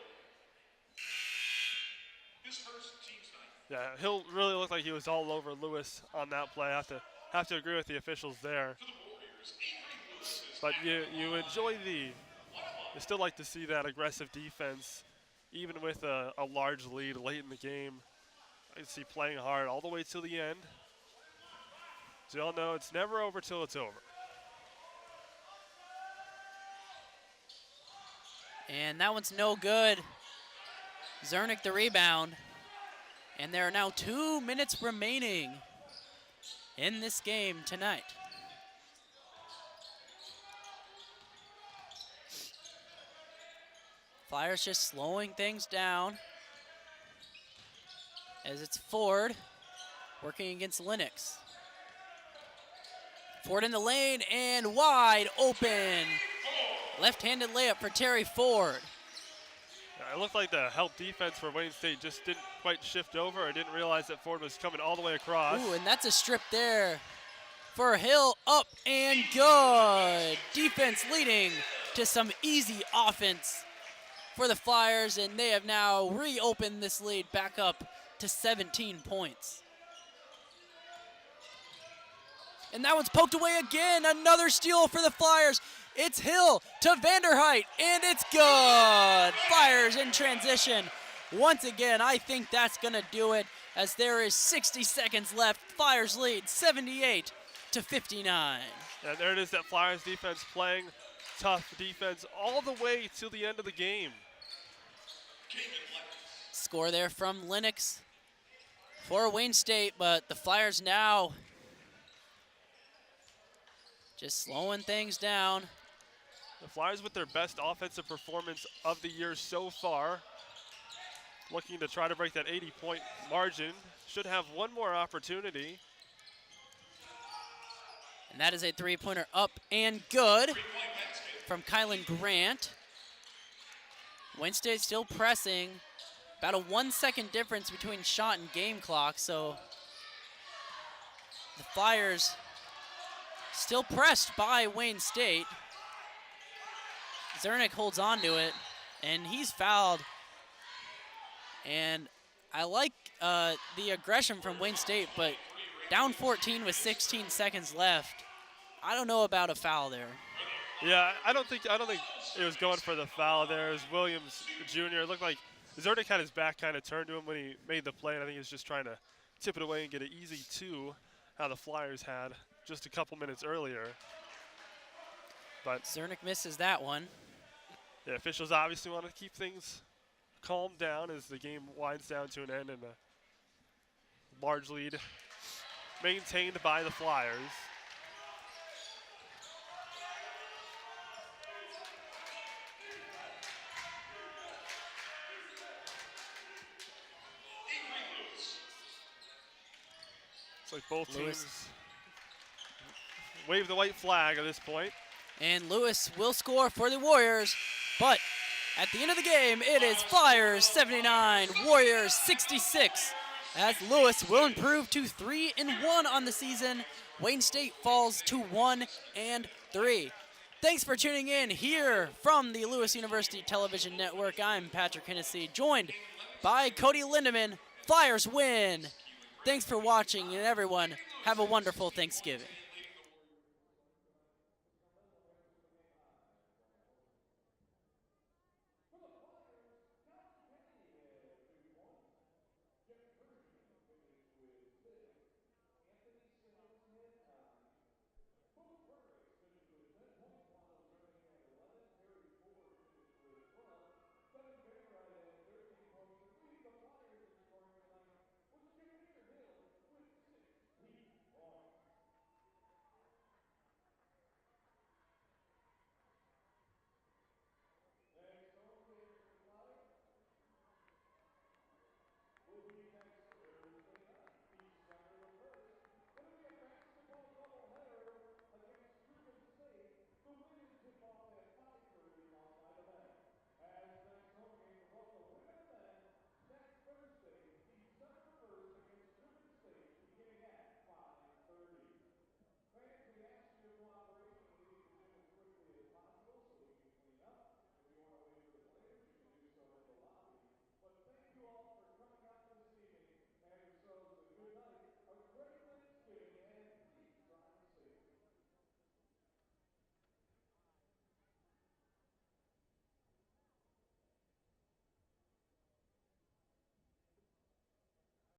His first team's ninth. Yeah, Hill really looked like he was all over Lewis on that play. Have to agree with the officials there. For the Warriors, Avery Lewis is But you enjoy you still like to see that aggressive defense, even with a large lead late in the game. I see playing hard all the way till the end. As you all know, it's never over till it's over. And that one's no good. Zernick the rebound. And there are now 2 minutes remaining in this game tonight. Flyers just slowing things down as it's Ford working against Lennox. Ford in the lane and wide open. Left-handed layup for Terry Ford. Yeah, it looked like the help defense for Wayne State just didn't quite shift over. I didn't realize that Ford was coming all the way across. Ooh, and that's a strip there for Hill, up and good. Defense leading to some easy offense for the Flyers, and they have now reopened this lead back up to 17 points. And that one's poked away again. Another steal for the Flyers. It's Hill to Vanderheit, and it's good. Flyers in transition. Once again, I think that's going to do it as there is 60 seconds left. Flyers lead 78 to 59. And there it is, that Flyers defense playing tough defense all the way till the end of the game. Score there from Lennox for Wayne State, but the Flyers now just slowing things down. The Flyers with their best offensive performance of the year so far. Looking to try to break that 80-point margin. Should have one more opportunity. And that is a three-pointer up and good from Kylan Grant. Wayne State still pressing. About a 1 second difference between shot and game clock, so the Flyers still pressed by Wayne State. Zernick holds on to it, and he's fouled. And I like the aggression from Wayne State, but down 14 with 16 seconds left. I don't know about a foul there. Yeah, I don't think it was going for the foul there. It was Williams Jr. It looked like Zernick had his back kind of turned to him when he made the play, and I think he was just trying to tip it away and get an easy 2, how the Flyers had just a couple minutes earlier. But Zernick misses that one. the officials obviously want to keep things calmed down as the game winds down to an end, and a large lead maintained by the Flyers. It's like both Lewis. teams wave the white flag at this point. And Lewis will score for the Warriors, but at the end of the game, it is Flyers 79, Warriors 66. As Lewis will improve to 3-1 on the season, Wayne State falls to 1-3. Thanks for tuning in here from the Lewis University Television Network. I'm Patrick Hennessy, joined by Cody Lindeman. Flyers win. Thanks for watching, and everyone, have a wonderful Thanksgiving.